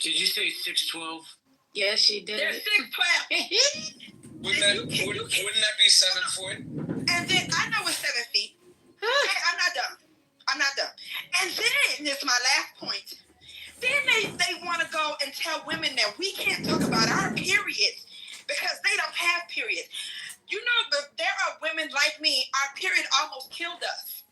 Did you say 6'12"? Yes, she did. They're 6'12". Wouldn't that be 7 foot? And then I know it's 7 feet. Okay, I'm not done. And then this is my last point. Then they want to go and tell women that we can't talk about our periods because they don't have periods. You know, there are women like me, our period almost killed us.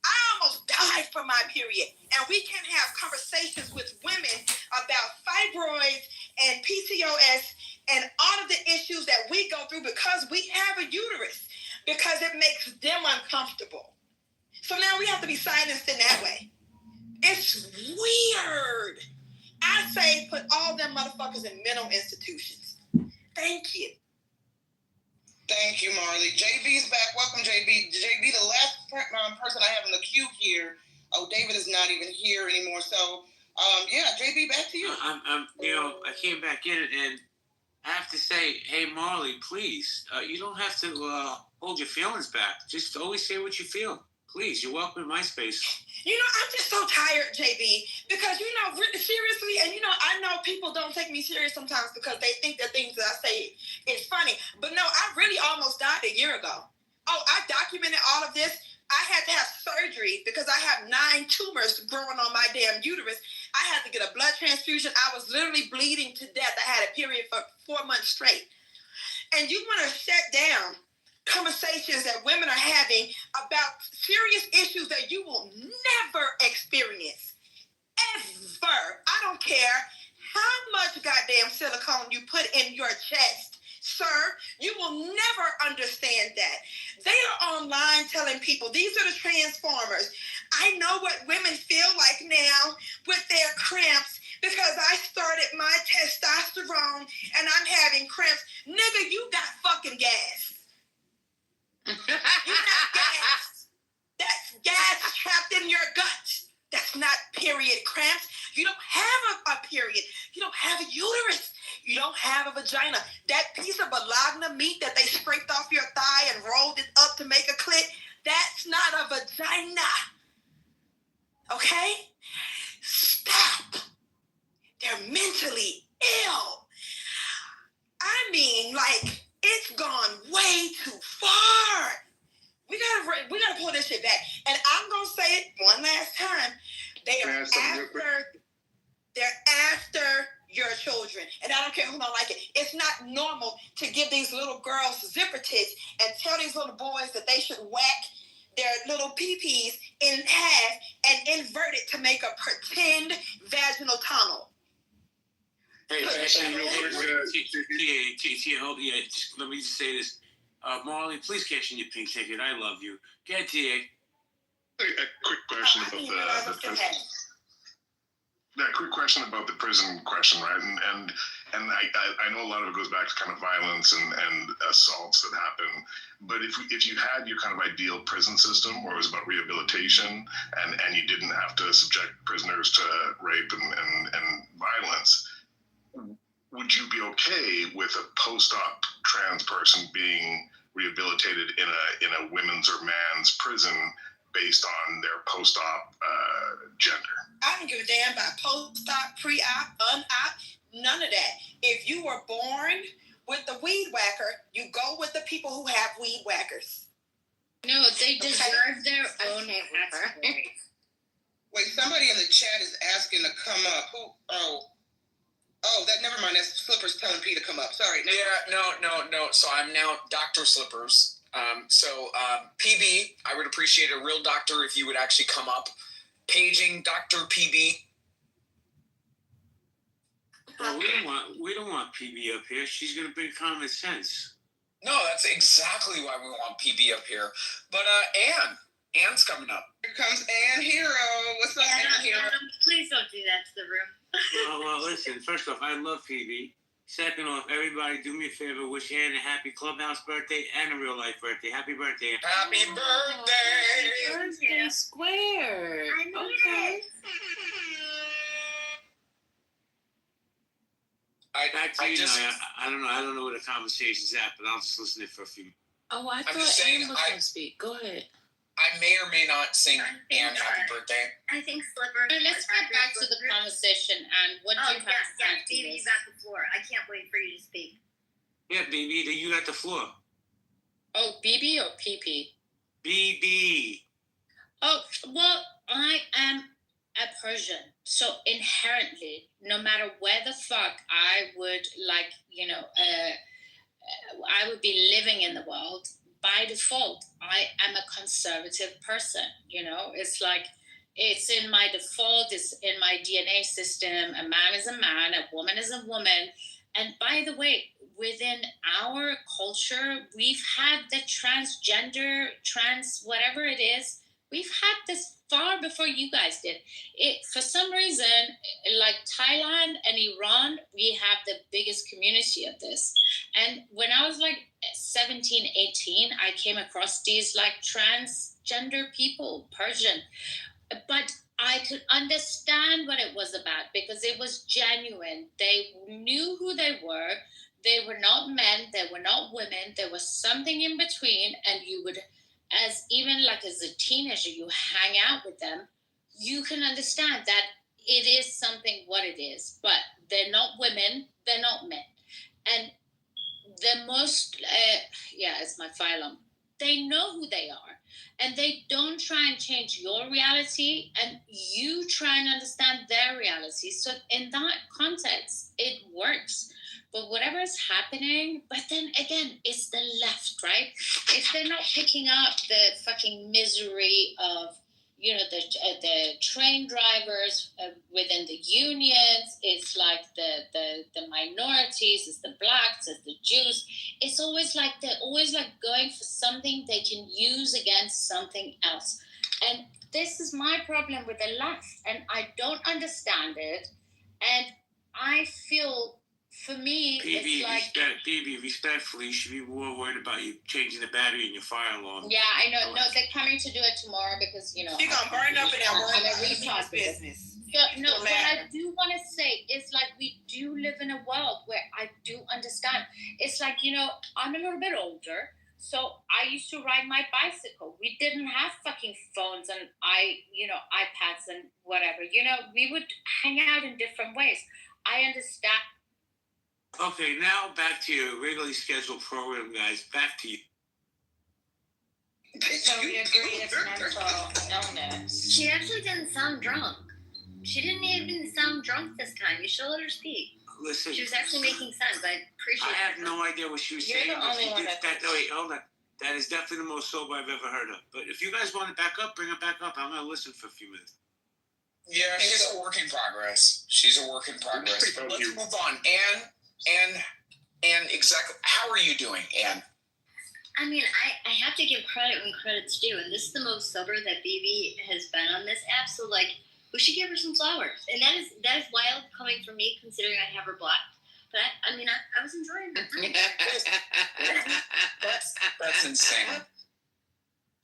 I almost died from my period. And we can have conversations with women about fibroids and PCOS and all of the issues that we go through because we have a uterus, because it makes them uncomfortable. So now we have to be silenced in that way. It's weird. I say put all them motherfuckers in mental institutions. Thank you. Thank you, Marley. JB's back. Welcome, JB. JB, the last person I have in the queue here. Oh, David is not even here anymore. So, yeah, JB, back to you. I came back in and I have to say, hey, Marley, please, you don't have to hold your feelings back. Just always say what you feel. Please, you're welcome in my space. You know, I'm just so tired, JB, because, you know, seriously, and, you know, I know people don't take me serious sometimes because they think that things that I say is funny. But, no, I really almost died a year ago. Oh, I documented all of this. I had to have surgery because I have 9 tumors growing on my damn uterus. I had to get a blood transfusion. I was literally bleeding to death. I had a period for 4 months straight. And you want to shut down conversations that women are having about serious issues that you will never experience. Ever. I don't care how much goddamn silicone you put in your chest, sir. You will never understand that. They are online telling people, these are the transformers. I know what women feel like now with their cramps because I started my testosterone and I'm having cramps. Nigga, you got fucking gas. You got gas. That's gas trapped in your gut. That's not period cramps. You don't have a period. You don't have a uterus. You don't have a vagina. That piece of balagna meat that they scraped off your thigh and rolled it up to make a clit, that's not a vagina. Okay? Stop. They're mentally ill. I mean, like, it's gone way too far. We gotta pull this shit back. And I'm gonna say it one last time. They're after your children. And I don't care who don't like it. It's not normal to give these little girls zipper tits and tell these little boys that they should whack their little pee-pees in half and invert it to make a pretend vaginal tunnel. Hey, let me just say this. Marley, please cash in your pink ticket. I love you. Get TA. A quick question about the prison. Yeah, quick question about the prison question, right? And I know a lot of it goes back to kind of violence and assaults that happen. But if you had your kind of ideal prison system where it was about rehabilitation and you didn't have to subject prisoners to rape and violence, would you be okay with a post-op trans person being rehabilitated in a women's or man's prison based on their post-op gender? I don't give a damn about post-op, pre-op, un-op, none of that. If you were born with the weed whacker, you go with the people who have weed whackers. No, they deserve their own hacker. Wait, somebody in the chat is asking to come up. Who? Oh, never mind. That's Slippers telling P to come up. Sorry. No. So I'm now Dr. Slippers. PB, I would appreciate a real doctor if you would actually come up. Paging Dr. PB. Well, we don't want PB up here. She's gonna bring common sense. No, that's exactly why we want PB up here. But Anne's coming up. Here comes Anne Hero. What's up, Anne Hero? Please don't do that to the room. Well, listen. First off, I love PB. Second off, everybody do me a favor. Wish Anne a happy clubhouse birthday and a real life birthday. Happy birthday. Happy birthday. Birthday square. I made it. I don't know where the conversation's at, but I'll just listen to it for a few. Oh, I thought just saying, Anne was going to speak. Go ahead. I may or may not sing Anne happy birthday. I think Slipper. Let's get back to the conversation and what do you have to say to Phoebe, this? you got the floor. I can't wait for you to speak. Yeah, BB, you got the floor. Oh, BB or PP? BB. Oh, well, I am a Persian. So inherently, no matter where the fuck I would I would be living in the world, by default, I am a conservative person. It's like, it's in my default, it's in my DNA system. A man is a man, a woman is a woman. And by the way, within our culture, we've had the transgender, whatever it is, we've had this far before you guys did. For some reason, like Thailand and Iran, we have the biggest community of this. And when I was like 17, 18, I came across these like transgender people, Persian. But I could understand what it was about because it was genuine. They knew who they were. They were not men. They were not women. There was something in between. And you would, as a teenager, you hang out with them. You can understand that it is something what it is. But they're not women. They're not men. And the most, it's my phylum. They know who they are. And they don't try and change your reality, and you try and understand their reality. So in that context, it works. But whatever is happening, but then again, it's the left, right? If they're not picking up the fucking misery of, the train drivers within the unions, it's like the minorities, it's the blacks, it's the Jews. It's always like they're always like going for something they can use against something else. And this is my problem with the left, and I don't understand it. And I feel, for me, it's like... BB, respectfully, you should be more worried about you changing the battery in your fire alarm. Yeah, I know. No, they're coming to do it tomorrow because, You're going to burn up in that I'm a retard business. So, no, what I do want to say is like we do live in a world where I do understand. It's like, I'm a little bit older, so I used to ride my bicycle. We didn't have fucking phones and iPads and whatever. We would hang out in different ways. I understand. Okay, now back to your regularly scheduled program, guys. Back to you. So we agree it's mental illness. She actually didn't sound drunk. She didn't even sound drunk this time. You should let her speak. Listen. She was actually making sense. I appreciate it. I have no idea what she was saying. You're the only one wait, hold on. That is definitely the most sober I've ever heard of. But if you guys want it back up, bring it back up. I'm going to listen for a few minutes. Yeah, she's a work in progress. But let's move on. Anne, exactly. How are you doing, Anne? I mean, I have to give credit when credit's due, and this is the most sober that BB has been on this app. So, we should give her some flowers, and that is wild coming from me, considering I have her blocked. But I was enjoying it. That's insane.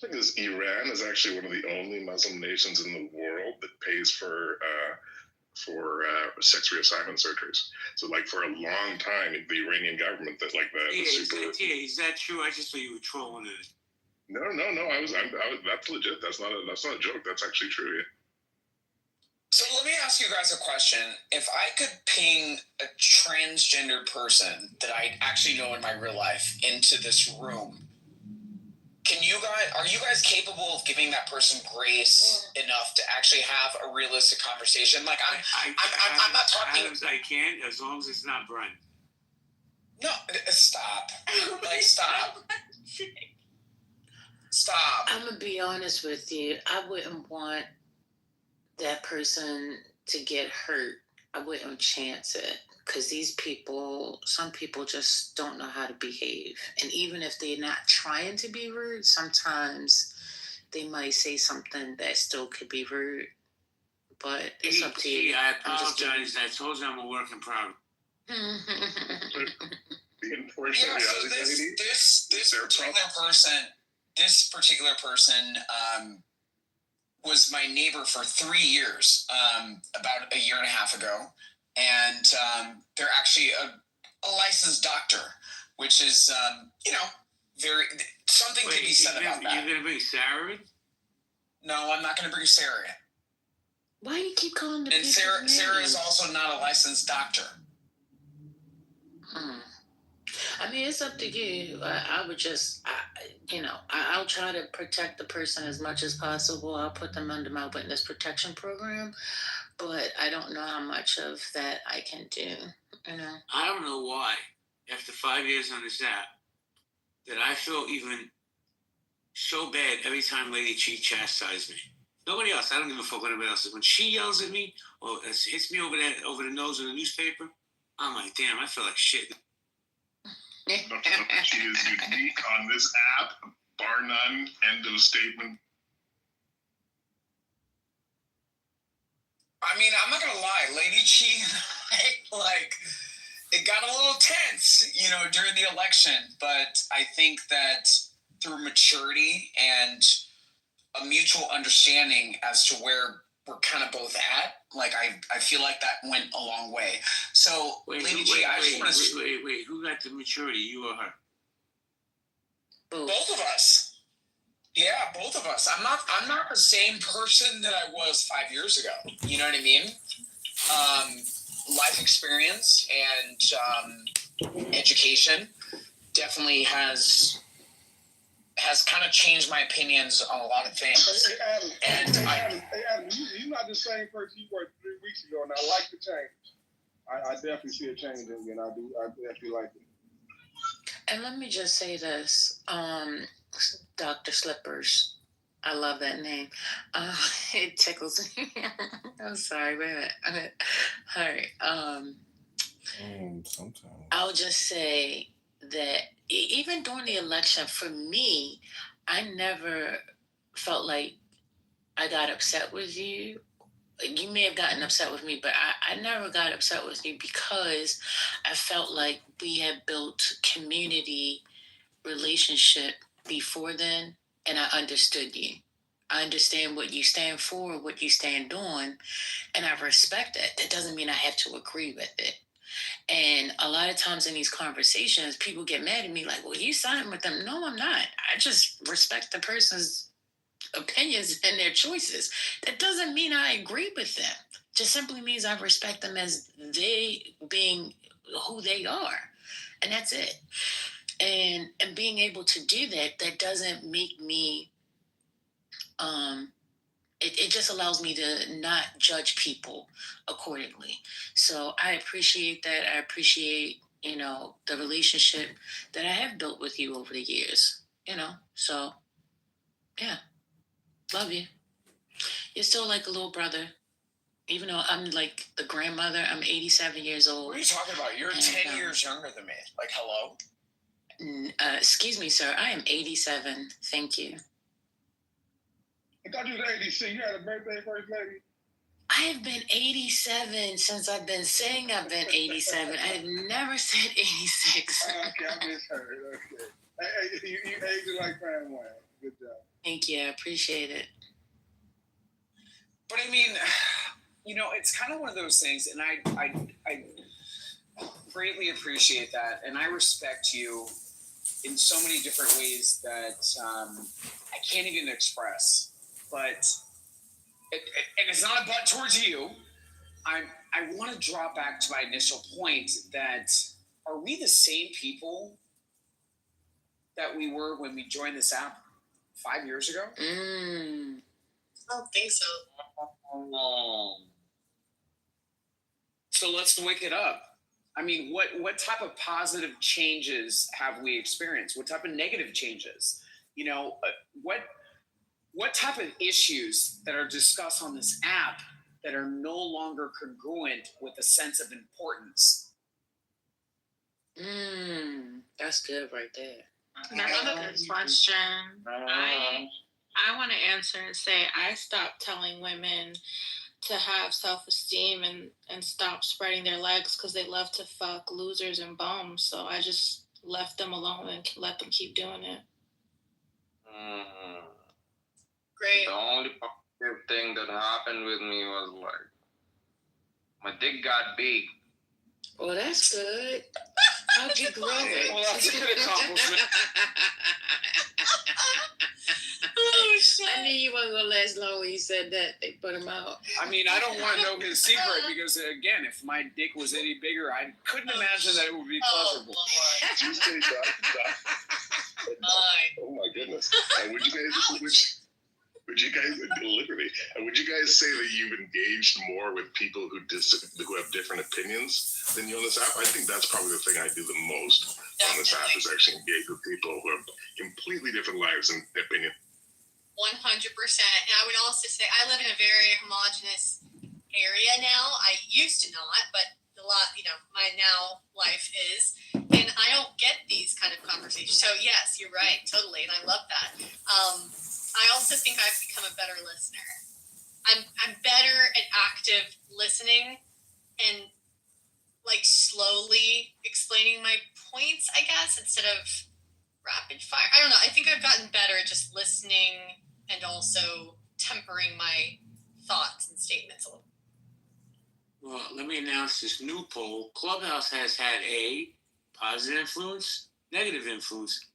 The thing is, Iran is actually one of the only Muslim nations in the world that pays for sex reassignment surgeries. So, for a long time, the Iranian government that is that true? I just thought you were trolling it. No. I was. That's legit. That's not a joke. That's actually true. Yeah. So let me ask you guys a question. If I could ping a transgender person that I actually know in my real life into this room, are you guys capable of giving that person grace enough to actually have a realistic conversation? I'm not talking. Adams, I can, as long as it's not Brent. No, stop. Stop. Stop. I'm gonna be honest with you. I wouldn't want that person to get hurt. I wouldn't chance it. Because some people just don't know how to behave. And even if they're not trying to be rude, sometimes they might say something that still could be rude. But it's up to you. I apologize. I told you I'm a work in progress. The unfortunate reality. This particular person was my neighbor for 3 years, about a year and a half ago. And they're actually a licensed doctor, which is, very something to be said about that. You're going to bring Sarah in? No, I'm not going to bring Sarah in. Why do you keep calling the And people Sarah names? is also not a licensed doctor. I mean, it's up to you. I would just, I'll try to protect the person as much as possible. I'll put them under my witness protection program, but I don't know how much of that I can do. I don't know why, after 5 years on this app, that I feel even so bad every time Lady Chi chastises me. Nobody else. I don't give a fuck what anybody else is. When she yells at me or hits me over the nose with a newspaper, I'm like, damn, I feel like shit. She is unique on this app, bar none. End of statement. I mean, I'm not gonna lie, Lady Chi, like, it got a little tense, during the election. But I think that through maturity and a mutual understanding as to where we're kind of both at, like, I feel like that went a long way. So, Lady Chi, I just want to wait, who got the maturity, you or her? both of us. Yeah, both of us. I'm not the same person that I was 5 years ago. You know what I mean? Life experience and education definitely has kind of changed my opinions on a lot of things. Adam, you're not the same person you were 3 weeks ago, and I like the change. I definitely see a change in you, and I definitely like it. And let me just say this, Dr. Slippers. I love that name. It tickles me. I'm sorry, wait a minute. All right. Sometimes. I'll just say that even during the election, for me, I never felt like I got upset with you. You may have gotten upset with me, but I never got upset with you because I felt like we had built community relationship before then, and I understood you. I understand what you stand for, what you stand on, and I respect it. That doesn't mean I have to agree with it. And a lot of times in these conversations, people get mad at me like, well, you siding with them. No, I'm not. I just respect the person's opinions and their choices. That doesn't mean I agree with them. Just simply means I respect them as they being who they are. And that's it. And being able to do that doesn't make me, it just allows me to not judge people accordingly. So I appreciate that. I appreciate, the relationship that I have built with you over the years, so yeah, love you. You're still like a little brother. Even though I'm like the grandmother, I'm 87 years old. What are you talking about? You're 10 years younger than me. Like, hello? Excuse me, sir. I am 87. Thank you. I thought you was 86. You had a birthday, First Lady? I have been 87 since I've been saying I've been 87. I have never said 86. Okay, I misheard. Okay. Hey, you aged like Fran Wayne. Good job. Thank you. I appreciate it. But I mean, it's kind of one of those things, and I greatly appreciate that, and I respect you in so many different ways that I can't even express. But and it's not a butt towards you. I want to draw back to my initial point that are we the same people that we were when we joined this app 5 years ago? I don't think so. So let's wake it up. I mean, what type of positive changes have we experienced? What type of negative changes? What type of issues that are discussed on this app that are no longer congruent with a sense of importance? That's good right there. That's a good question. I want to answer and say I stopped telling women to have self-esteem and stop spreading their legs because they love to fuck losers and bums. So I just left them alone and let them keep doing it. Great. The only positive thing that happened with me was like my dick got big. Well, that's good. How'd you grow it? Well, that's a good accomplishment. Oh shit. I knew you weren't gonna last long when you said that. They put him out. I mean, I don't want to know his secret because, again, if my dick was any bigger, I couldn't imagine that it would be pleasurable. Did you say oh my goodness! Would you guys deliberately? Would you guys say that you've engaged more with people who have different opinions than you on this app? I think that's probably the thing I do the most on this app is actually engage with people who have completely different lives and opinions. 100%. And I would also say I live in a very homogenous area now. I used to not, but my now life is, and I don't get these kind of conversations. So yes, you're right, totally, and I love that. I also think I've become a better listener. I'm better at active listening and like slowly explaining my points, I guess, instead of rapid fire. I don't know. I think I've gotten better at just listening and also tempering my thoughts and statements a little. Well, let me announce this new poll. Clubhouse has had a positive influence, negative influence,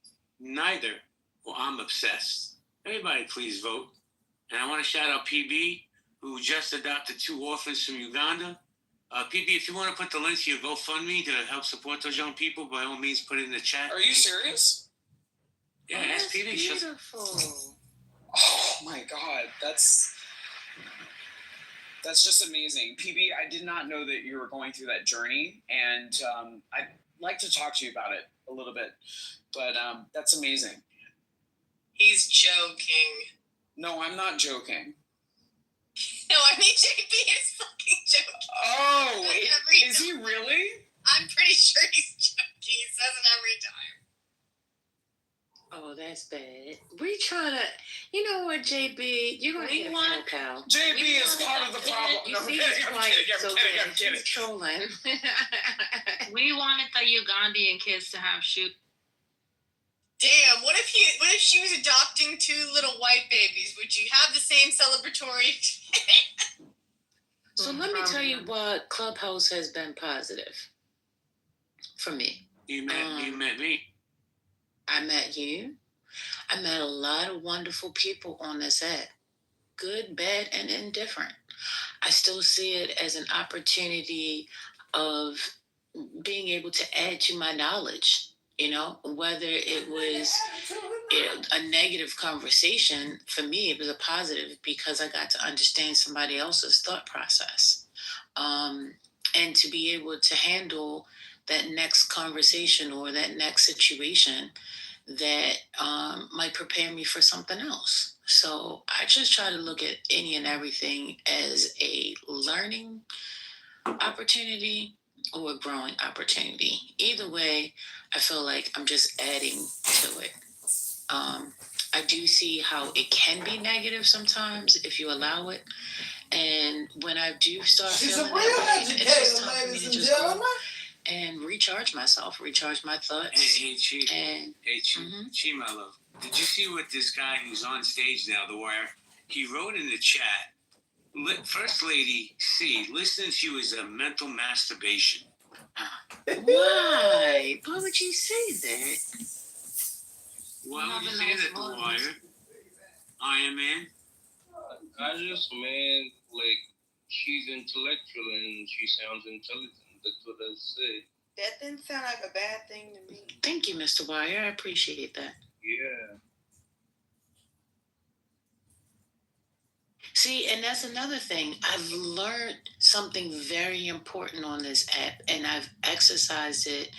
neither. Well, I'm obsessed. Everybody please vote. And I want to shout out PB, who just adopted 2 orphans from Uganda. PB, if you want to put the link to your GoFundMe to help support those young people, by all means, put it in the chat. Are you serious? Yeah, ask PB. Beautiful. Oh my God, that's just amazing. PB, I did not know that you were going through that journey, and I'd like to talk to you about it a little bit, but that's amazing. He's joking. No, I'm not joking. No, I mean JB is fucking joking. Oh, is he really? I'm pretty sure he's joking. He says it every time. Oh, that's bad. We trying to, you know what, JB? You're gonna get a phone call. JB is part of the problem. You No, see, I'm kidding. She's trolling. We wanted the Ugandan kids to have shoot. Damn, what if she was adopting 2 little white babies? Would you have the same celebratory? So let me tell you what Clubhouse has been positive for me. You met me. I met you. I met a lot of wonderful people on this app. Good, bad, and indifferent. I still see it as an opportunity of being able to add to my knowledge, whether it was a negative conversation. For me, it was a positive because I got to understand somebody else's thought process. And to be able to handle that next conversation or that next situation that might prepare me for something else. So I just try to look at any and everything as a learning opportunity or a growing opportunity. Either way, I feel like I'm just adding to it. I do see how it can be negative sometimes if you allow it. And when I do start feeling that way, it's just time for me to just go and recharge myself, recharge my thoughts. Hey, Chi, my love. Did you see what this guy who's on stage now, The Wire, he wrote in the chat, First Lady C, listening to you is a mental masturbation. Why? Why would you say that? Why would you say that, The Wire? Iron Man? I just meant, like, she's intellectual and she sounds intelligent. That's what I say. That didn't sound like a bad thing to me. Thank you, Mr. Wire. I appreciate that. Yeah. See, and that's another thing. I've learned something very important on this app, and I've exercised it.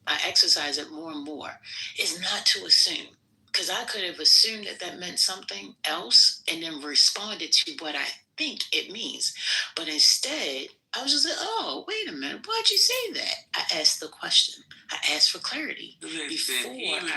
I exercise it more and more. Is not to assume, because I could have assumed that meant something else and then responded to what I think it means. But instead, I was just like, oh, wait a minute. Why'd you say that? I asked the question. I asked for clarity before I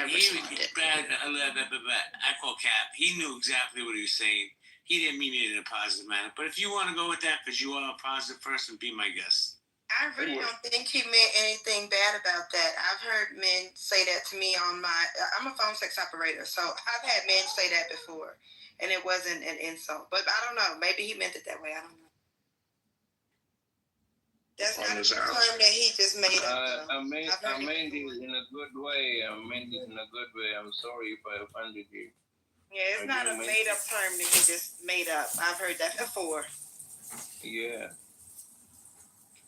responded. I call Cap. He knew exactly what he was saying. He didn't mean it in a positive manner. But if you want to go with that because you are a positive person, be my guest. I really don't think he meant anything bad about that. I've heard men say that to me I'm a phone sex operator, so I've had men say that before, and it wasn't an insult. But I don't know. Maybe he meant it that way. I don't know. That's on not a this term app. that he just made up. I meant I've heard it in a good way. I meant it in a good way. I'm sorry if I offended you. Yeah, it's not a made up term that he just made up. I've heard that before. Yeah.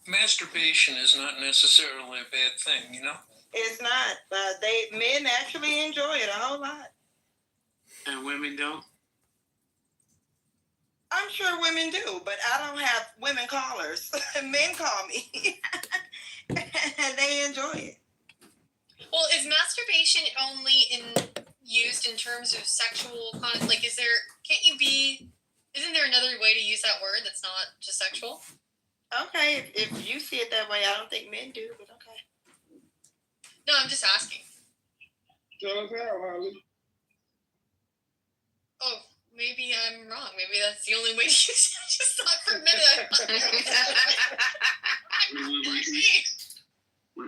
Masturbation is not necessarily a bad thing, you know? It's not. Men actually enjoy it a whole lot. And women don't? I'm sure women do, but I don't have women callers. Men call me. And they enjoy it. Well, is masturbation only used in terms of sexual like isn't there another way to use that word that's not just sexual? Okay, if you see it that way, I don't think men do, but okay. No, I'm just asking. Tell us how, Holly. Oh, maybe I'm wrong. Maybe that's the only way to use it. I just thought for a minute.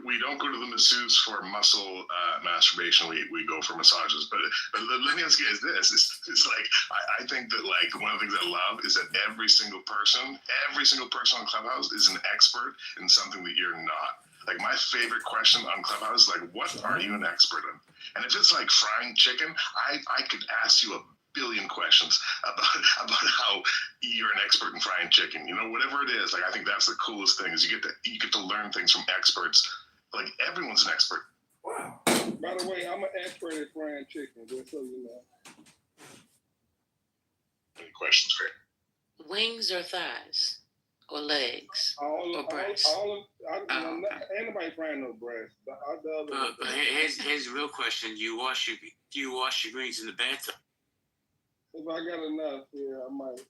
We don't go to the masseuse for muscle masturbation. We go for massages. But let me ask you guys this: it's like I think that like one of the things I love is that every single person on Clubhouse is an expert in something that you're not. Like my favorite question on Clubhouse is like, what are you an expert in? And if it's like frying chicken, I could ask you a billion questions about how you're an expert in frying chicken. You know, whatever it is. Like I think that's the coolest thing is you get to learn things from experts. Like everyone's an expert. Wow. By the way, I'm an expert at frying chicken, just so you know. Any questions for you? Wings or thighs? Or legs? Or breast? Okay. Ain't nobody frying no breast. But here's the real question: Do you wash your greens in the bathtub? If I got enough, yeah, I might.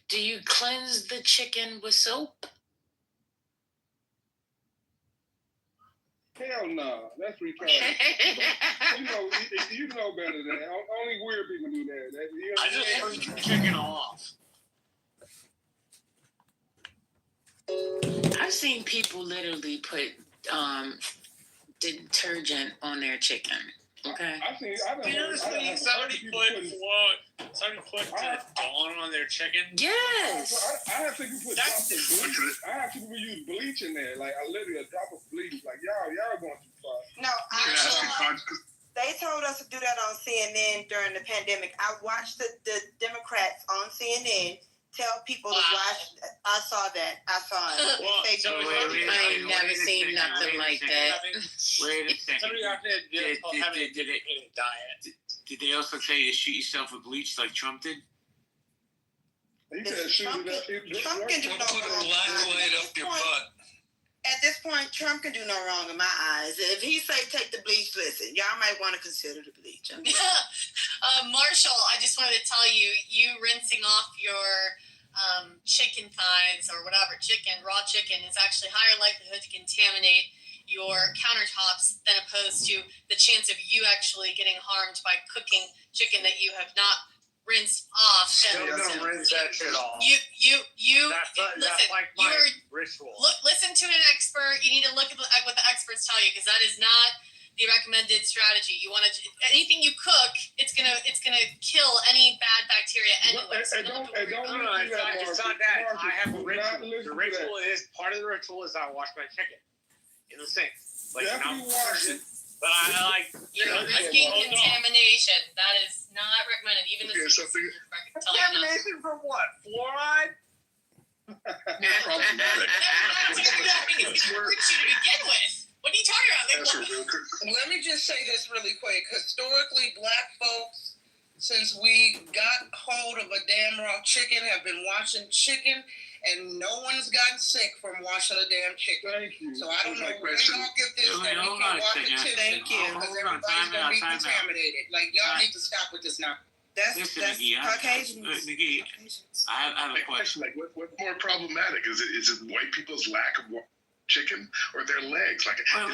Do you cleanse the chicken with soap? Hell no, that's retarded. you know better than that. Only weird people do that. I just rinse the chicken off. I've seen people literally put detergent on their chicken. Okay. Seriously, somebody put Dawn on their chicken? Yes. I have people put drops of bleach. I have people use bleach in there, like literally a drop of bleach. Like y'all going too far. No, they told us to do that on CNN during the pandemic. I watched the Democrats on CNN tell people to wash. I saw it. Well, I ain't never seen nothing like that. Wait a second. Somebody out there did a diet. Did they also tell you to shoot yourself with bleach like Trump did? He said shoot it up. Trump can do no Put a wrong. black light up your butt. At this point, Trump can do no wrong in my eyes. If he say take the bleach, listen, y'all might want to consider the bleach. Marshall, I just wanted to tell you, rinsing off your chicken thighs or whatever, raw chicken, is actually higher likelihood to contaminate your countertops than opposed to the chance of you actually getting harmed by cooking chicken that you have not rinsed off. Still gonna rinse that shit off. That's like my ritual. Listen to an expert. You need to look at what the experts tell you, because that is not the recommended strategy. You want to anything you cook, it's gonna kill any bad bacteria anyway. It's not that. I have a ritual. The ritual is part of the ritual is I wash my chicken in the sink. Like Definitely wash it. But I like You're risking contamination. That is not recommended. Even the contamination for what? Fluoride? Problematic. It's going to hurt you to begin with. What are you talking about? Let me just say this really quick. Historically, black folks, since we got hold of a damn raw chicken, have been washing chicken, and no one's gotten sick from washing a damn chicken. Thank you. So I don't know where y'all get this that we can wash the chicken because everybody's going to be contaminated. Like, y'all need to stop with this now. That's Caucasians. I have a question. Like, what's more problematic? Is it white people's lack of chicken or their legs? Like, TA,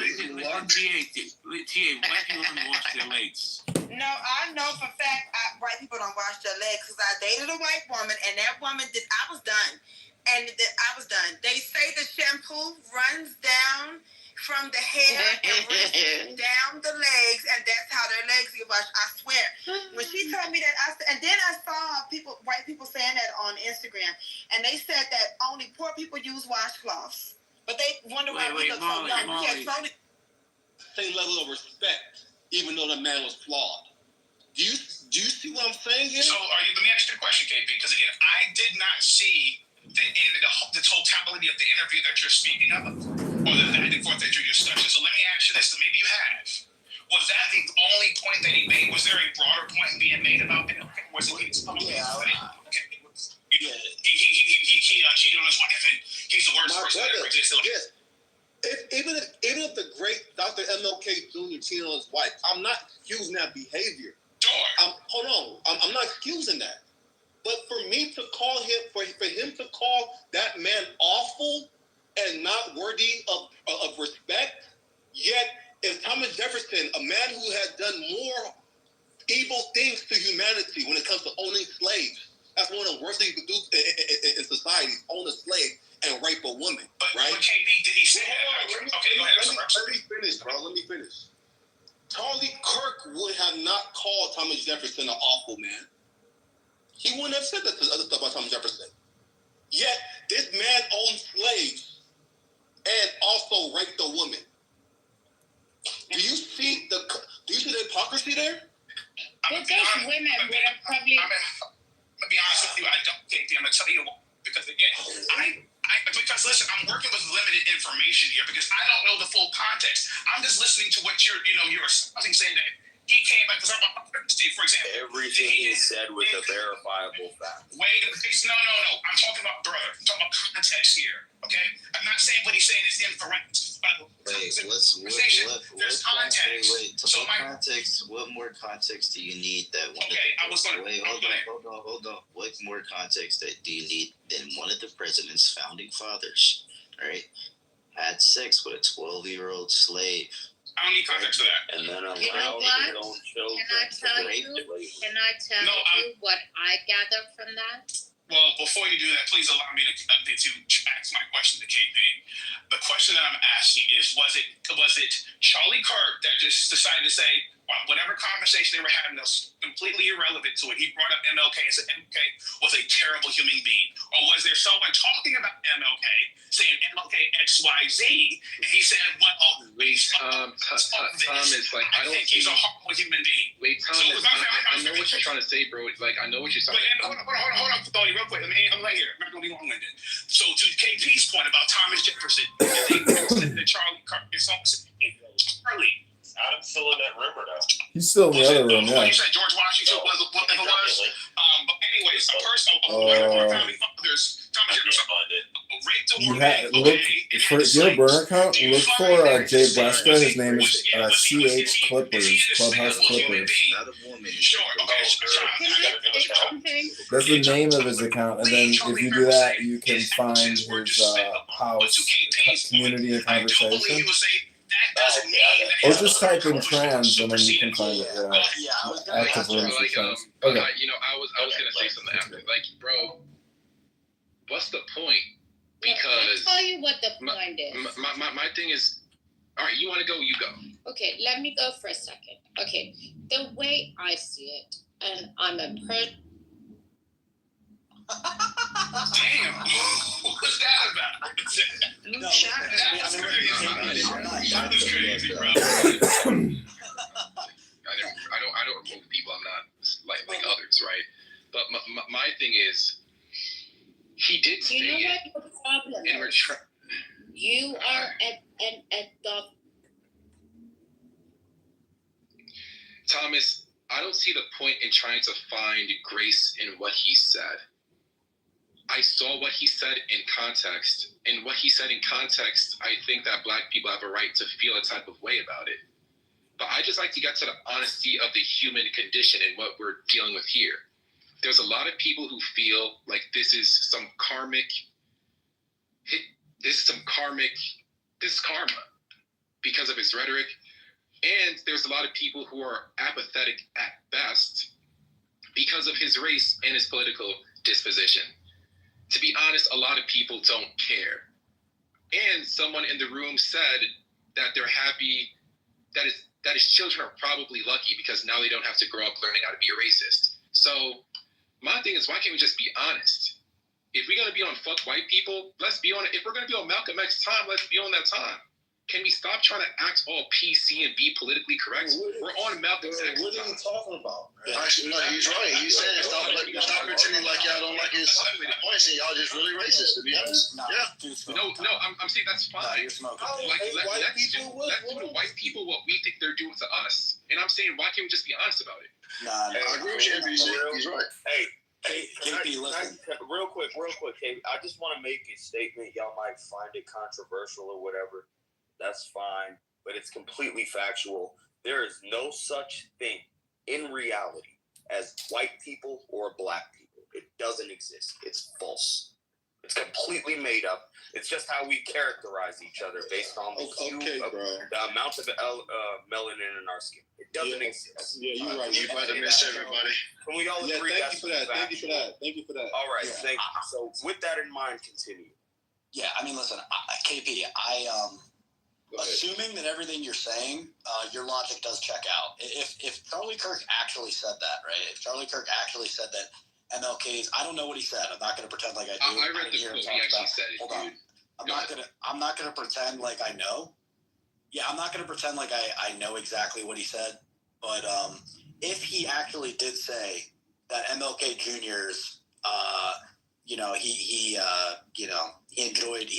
white people don't wash their legs. No, I know for a fact white people don't wash their legs because I dated a white woman and that woman did. I was done. They say the shampoo runs down from the hair and wrist down the legs, and that's how their legs get washed. I swear. When she told me that, and then I saw white people saying that on Instagram, and they said that only poor people use washcloths, but they wonder why we look so young. Same level of respect, even though the man was flawed. Do you see what I'm saying here? So, let me ask you a question, KP, because again, I did not see the totality of the interview that you're speaking of, or the back and forth that you're discussing. So let me ask you this, and maybe you have. Was that the only point that he made? Was there a broader point being made about it? Was it he cheated on his wife and he's the worst person that ever existed? Yes. Even if the great Dr. MLK Jr. cheated on his wife, I'm not excusing that behavior. Sure. Hold on. I'm not excusing that. But for me to call him, for him to call that man awful and not worthy of respect, yet if Thomas Jefferson, a man who has done more evil things to humanity when it comes to owning slaves, that's one of the worst things you can do in society, own a slave and rape a woman, right? But KB, did he say that? Okay, go ahead. Let me finish, bro. Let me finish. Charlie Kirk would have not called Thomas Jefferson an awful man. He wouldn't have said that other stuff about Thomas Jefferson. Yet, this man owned slaves and also raped a woman. Do you see the hypocrisy there? But those women would have probably... I'm going to be honest with you. I don't think I'm going to tell you why. Because again, because listen, I'm working with limited information here because I don't know the full context. I'm just listening to what you're espousing, saying that he came back. Because for example, everything he said was a verifiable fact. Wait, no. I'm talking about brother. I'm talking about context here. Okay, I'm not saying what he's saying is incorrect. There's context. What more context do you need that one? Okay, I was going to hold on. What more context do you need than one of the president's founding fathers, right, had sex with a 12-year-old slave? I don't need context for that. And then You know what? Can I tell you what I gather from that? Well, before you do that, please allow me to ask my question to KP. The question that I'm asking is, was it Charlie Kirk that just decided to say, well, whatever conversation they were having that was completely irrelevant to it, he brought up MLK and said MLK was a terrible human being? Or was there someone talking about MLK saying MLK XYZ, and he said, well, Tom is like, I think he's a horrible human being. Wait, Tom, I know what you're trying to say, bro. Like, I know what you're saying. Hold on, Tony, real quick. I'm right here. I'm not going to be long-winded. So to KP's point about Thomas Jefferson, that Charlie Kirk is almost Charlie. Adam's still in that room or no? He's still in the other room, yeah. You said George Washington was whatever it was. But anyways, a person, one of our founding fathers, Thomas Jefferson, raped a woman. For your burner account, look for Jay Blasco. His name is CH Clippers, Clubhouse Clippers. That's the name of his account, and then if you do that, you can find his house, community and conversation. Or just type in trans and then you can find it. Active rooms for trans. Okay. I was gonna say something after. Like, bro, what's the point? Because I'll tell you what the point is. My thing is, all right, you want to go, you go. Okay, let me go for a second. Okay, the way I see it, and I'm a Damn, what was that about? That's crazy, bro. I don't remove people. I'm not like others, right? But my thing is, he did say it. What the problem is? You are at the Thomas. I don't see the point in trying to find grace in what he said. I saw what he said in context. And what he said in context, I think that Black people have a right to feel a type of way about it. But I just like to get to the honesty of the human condition and what we're dealing with here. There's a lot of people who feel like this is karma. This is karma because of his rhetoric. And there's a lot of people who are apathetic at best because of his race and his political disposition. To be honest, a lot of people don't care. And someone in the room said that they're happy that his children are probably lucky because now they don't have to grow up learning how to be a racist. So my thing is, why can't we just be honest? If we're going to be on fuck white people, let's be on it. If we're going to be on Malcolm X time, let's be on that time. Can we stop trying to act all PC and be politically correct? We're on Malcolm X. What are you talking about? Actually, no, he's right. He's saying stop pretending like y'all don't like his points and y'all just really racist, to be honest. No, I'm saying that's fine. Let's do to white people what we think they're doing to us. And I'm saying, why can't we just be honest about it? I agree with you, NBC. He's right. Hey, real quick, KB. I just want to make a statement. Y'all might find it controversial or whatever. That's fine, but it's completely factual. There is no such thing in reality as white people or black people. It doesn't exist. It's false. It's completely made up. It's just how we characterize each other based on the amount of melanin in our skin. It doesn't exist. Yeah, you're right. You might have missed everybody. Can we all agree? Thank you for that. Thank you for that. All right, thank you. So with that in mind, continue. Yeah, I mean, listen, KP, assuming that everything you're saying, your logic does check out. If Charlie Kirk actually said that, right? If Charlie Kirk actually said that MLK's, I don't know what he said. I'm not going to pretend like I do. I read the quote. He actually said it. Hold on. I'm not gonna pretend like I know. Yeah, I'm not gonna pretend like I know exactly what he said. But if he actually did say that MLK Jr.'s, he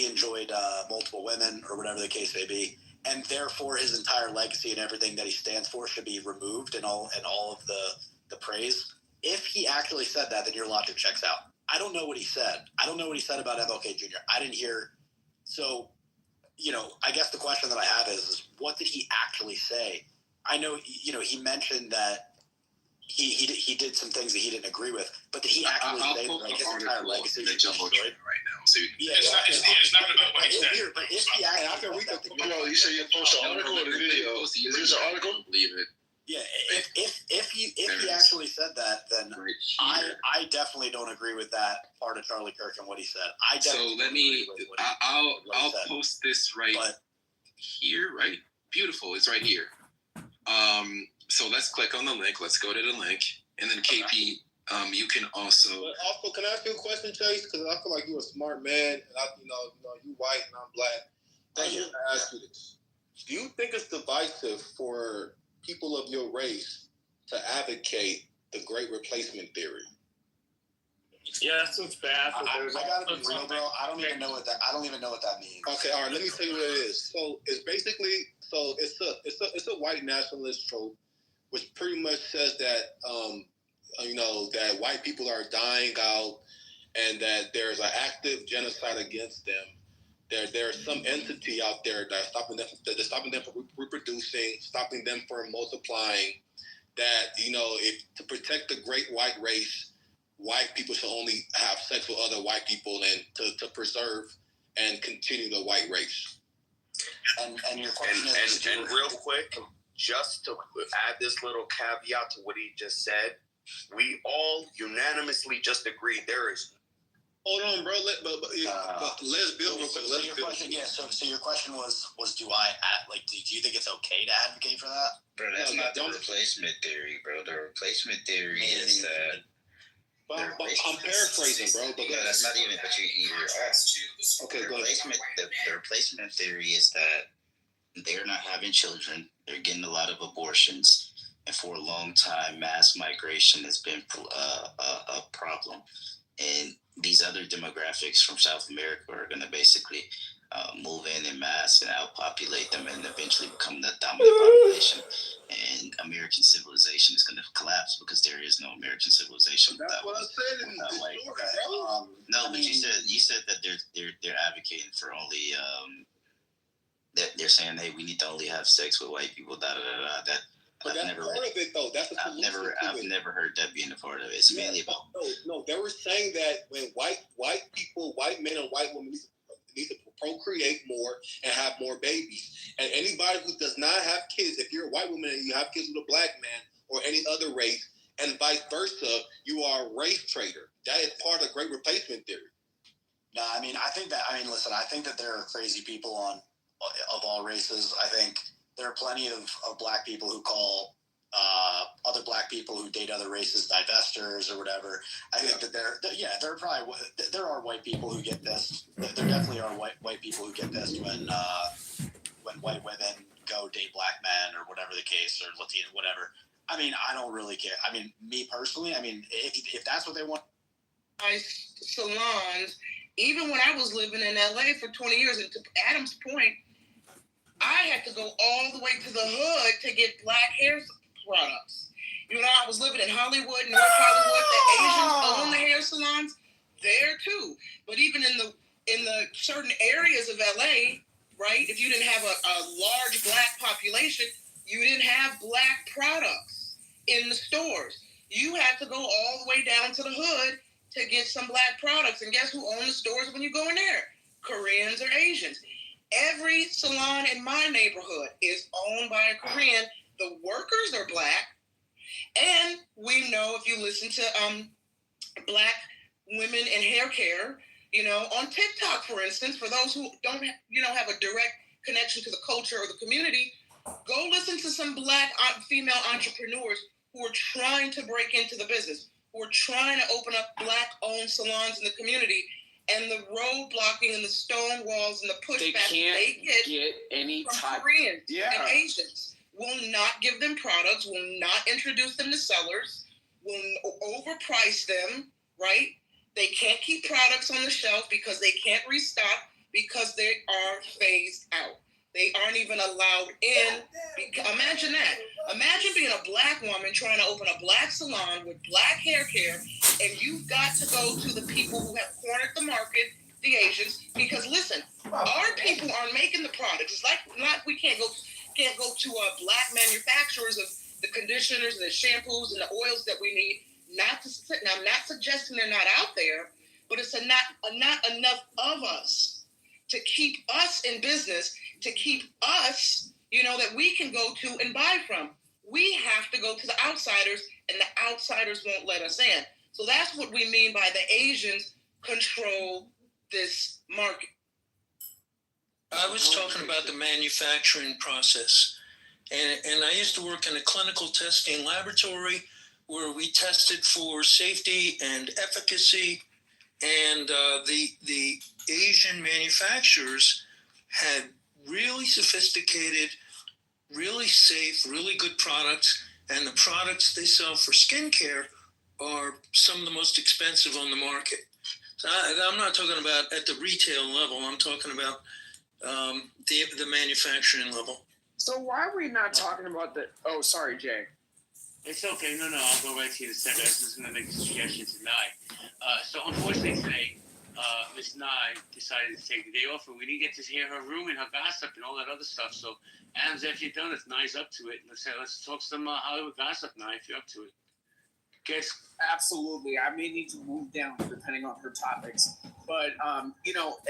enjoyed multiple women or whatever the case may be, and therefore his entire legacy and everything that he stands for should be removed and all of the praise. If he actually said that, then your logic checks out. I don't know what he said. I don't know what he said about MLK Jr. I didn't hear. So, I guess the question that I have is what did he actually say? I know, he mentioned that he did some things that he didn't agree with, but did he actually say like his entire legacy is destroyed right now? So it's not about what he said. But if he actually, you say you post an article or the video? Is this an article? Believe it. Yeah, if he actually said that, then I definitely don't agree with that part of Charlie Kirk and what he said. I'll post this right here, right? Beautiful, it's right here. So let's click on the link. Let's go to the link, and then KP, you can also. Also, can I ask you a question, Chase? Because I feel like you're a smart man, and you white and I'm black. I want to ask you this: do you think it's divisive for people of your race to advocate the Great Replacement theory? Yes, it's bad. I gotta be real, bro. I don't even know what that means. Okay, all right. Let me tell you what it is. So it's basically it's a white nationalist trope, which pretty much says that that white people are dying out and that there's an active genocide against them. There's some entity out there that's stopping them from reproducing, stopping them from multiplying. That if to protect the great white race, white people should only have sex with other white people and to preserve and continue the white race. And your question and real quick, just to add this little caveat to what he just said, we all unanimously just agreed there is. Hold on, bro. Let's build real quick. So your question was do I do you think it's okay to advocate for that? Bro, that's not the replacement theory, bro. The replacement theory is that. I'm paraphrasing, bro. But that's not even. But you're okay. The replacement theory is that they're not having children. They're getting a lot of abortions, and for a long time, mass migration has been a problem. And these other demographics from South America are going to basically move in mass and outpopulate them and eventually become the dominant population. And American civilization is going to collapse because there is no American civilization. That's what I said in the story, bro. No, but you said that they're advocating for only that they're saying, hey, we need to only have sex with white people. That. But that's part of it, though. That's the solution. I've never heard that being a part of it. It's mainly about. No. They were saying that when white people, white men and white women need to procreate more and have more babies. And anybody who does not have kids, if you're a white woman and you have kids with a black man or any other race, and vice versa, you are a race traitor. That is part of Great Replacement theory. No, I think that there are crazy people on of all races. I think there are plenty of black people who call other black people who date other races divestors or whatever. I think that there are white people who get this. There definitely are white people who get this when white women go date black men or whatever the case, or Latino, whatever. I mean, I don't really care. I mean, me personally, I mean, if that's what they want. Salons, even when I was living in LA for 20 years, and to Adam's point, I had to go all the way to the hood to get black hair products. You know, I was living in Hollywood, North Hollywood. The Asians own the hair salons there too. But even in the certain areas of LA, right? If you didn't have a large black population, you didn't have black products in the stores. You had to go all the way down to the hood to get some black products. And guess who owned the stores when you go in there? Koreans or Asians. Every salon in my neighborhood is owned by a Korean. The workers are black. And we know, if you listen to black women in hair care, you know, on TikTok, for instance, for those who don't, have a direct connection to the culture or the community, go listen to some black female entrepreneurs who are trying to break into the business, who are trying to open up black-owned salons in the community, and the roadblocking and the stone walls and the pushback they get any from Koreans and Asians will not give them products, will not introduce them to sellers, will overprice them, right? They can't keep products on the shelf because they can't restock because they are phased out. They aren't even allowed in. Imagine that. Imagine being a black woman trying to open a black salon with black hair care, and you've got to go to the people who have cornered the market, the Asians, because listen, our people aren't making the products. It's like we can't go to black manufacturers of the conditioners and the shampoos and the oils that we need. Now, I'm not suggesting they're not out there, but it's not enough of us to keep us in business, to keep us, that we can go to and buy from. We have to go to the outsiders, and the outsiders won't let us in. So that's what we mean by the Asians control this market. I was talking about the manufacturing process. And I used to work in a clinical testing laboratory where we tested for safety and efficacy. And the Asian manufacturers had really sophisticated, really safe, really good products. And the products they sell for skincare are some of the most expensive on the market. So I'm not talking about at the retail level. I'm talking about the manufacturing level. So why are we not talking about the? Oh, sorry, Jay. It's okay. No, I'll go right to you in a second. I was just going to make a suggestion to Nye. So unfortunately today, Miss Nye decided to take the day off, and we didn't get to hear her room and her gossip and all that other stuff. So, Adams, if you're done, if Nye's up to it, let's talk some Hollywood gossip, Nye, if you're up to it. Absolutely. I may need to move down depending on her topics. But,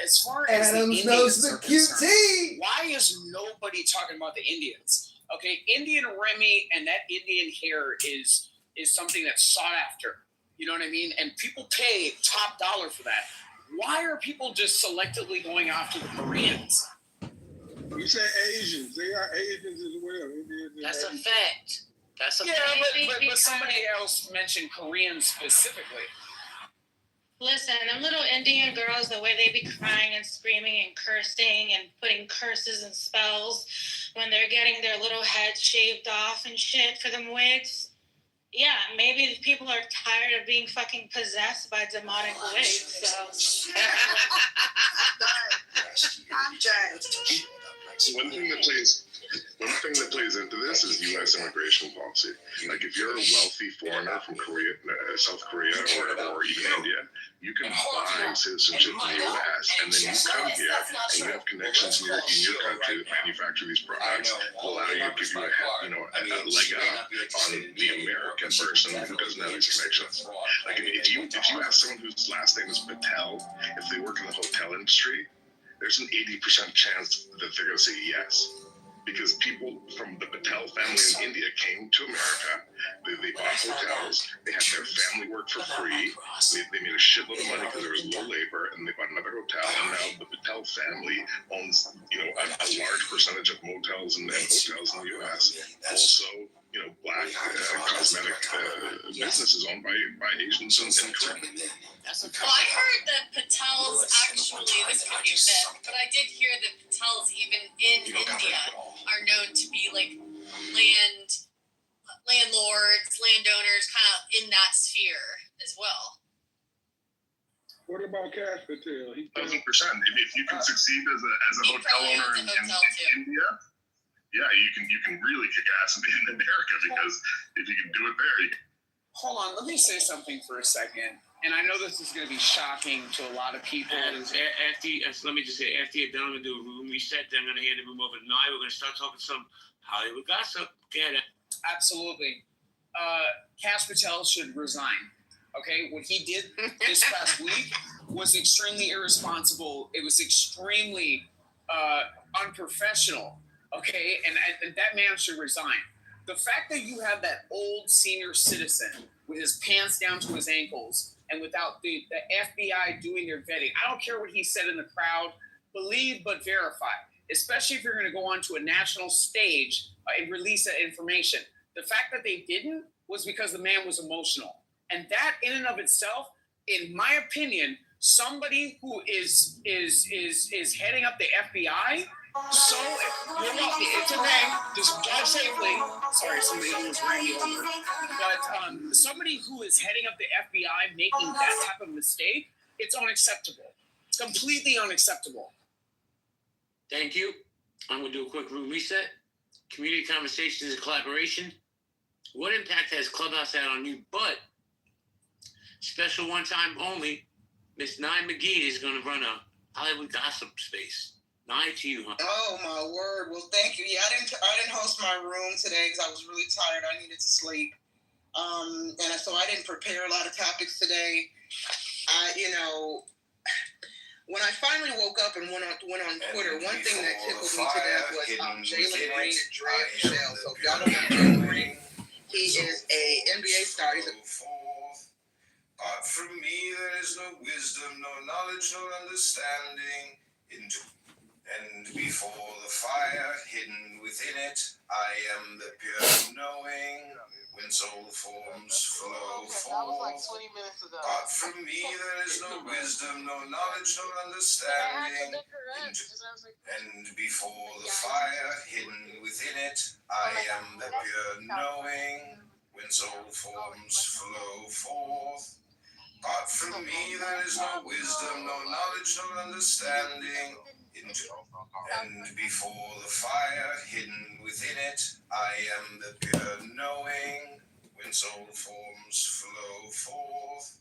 as far as Adams the knows Indians the are QT. concerned, why is nobody talking about the Indians? Okay, Indian Remy and that Indian hair is something that's sought after. You know what I mean? And people pay top dollar for that. Why are people just selectively going after the Koreans? You say Asians. They are Asians as well. That's a fact. That's a fact. But somebody else mentioned Koreans specifically. Listen, them little Indian girls, the way they be crying and screaming and cursing and putting curses and spells when they're getting their little heads shaved off and shit for them wigs. Yeah, maybe people are tired of being fucking possessed by demonic wigs, so. I'm judged. One thing that plays into this is U.S. immigration policy. Like if you're a wealthy foreigner from Korea, South Korea, or even India, you can buy citizenship in the U.S. and then you come here and you have connections in your country that manufacture these products, will allow you to give you a leg up on the American person who doesn't have these connections. Like if you ask someone whose last name is Patel, if they work in the hotel industry, there's an 80% chance that they're going to say yes. because people from the Patel family in India came to America. They bought hotels. They had their family work for free. They made a shitload of money because there was low labor, and they bought another hotel. And now the Patel family owns, a large percentage of motels and hotels in the U.S. Also, black cosmetic businesses owned by Asians and Koreans. Well, I heard that Patels actually, this could be a myth, but I did hear that Patels even in India are known to be like landlords, landowners, kind of in that sphere as well. What about Cash Patel? 1,000%. If you can succeed as a hotel owner in India, yeah, you can really kick ass in America, because if you can do it there, you can. Hold on, let me say something for a second. And I know this is going to be shocking to a lot of people. And after you're done, we're going to do a room reset. Then I'm going to hand the room over to Nye. We're going to start talking some Hollywood gossip. Get it? Absolutely. Cash Patel should resign. Okay, what he did this past week was extremely irresponsible. It was extremely unprofessional. Okay, and that man should resign. The fact that you have that old senior citizen with his pants down to his ankles and without the FBI doing their vetting, I don't care what he said in the crowd, believe but verify, especially if you're going to go onto a national stage and release that information. The fact that they didn't was because the man was emotional. And that in and of itself, in my opinion, somebody who is heading up the FBI, so you're welcome. It's okay. Just drive safely. Sorry, somebody was ringing over. But somebody who is heading up the FBI making that type of mistake, it's unacceptable. It's completely unacceptable. Thank you. I'm going to do a quick room reset. Community conversations and collaboration. What impact has Clubhouse had on you? But special one time only, Miss Nye McGee is going to run a Hollywood gossip space. Nye, to you, huh? Oh my word! Well, thank you. Yeah, I didn't host my room today because I was really tired. I needed to sleep, and so I didn't prepare a lot of topics today. When I finally woke up and went on Twitter, one thing that tickled me to death was Jalen Green and Dre Michelle. So if y'all don't know Jalen Green, he is a NBA star. He's Apart from me, there is no wisdom, no knowledge, no understanding. And before the fire, hidden within it, I am the pure knowing. When soul forms flow forth. Apart from me, there is no wisdom, no knowledge, no understanding. And before the fire, hidden within it, I am the pure knowing. When soul forms flow forth. Apart from me, there is no wisdom, no knowledge, no understanding. And before the fire, hidden within it, I am the pure knowing. When soul forms flow forth.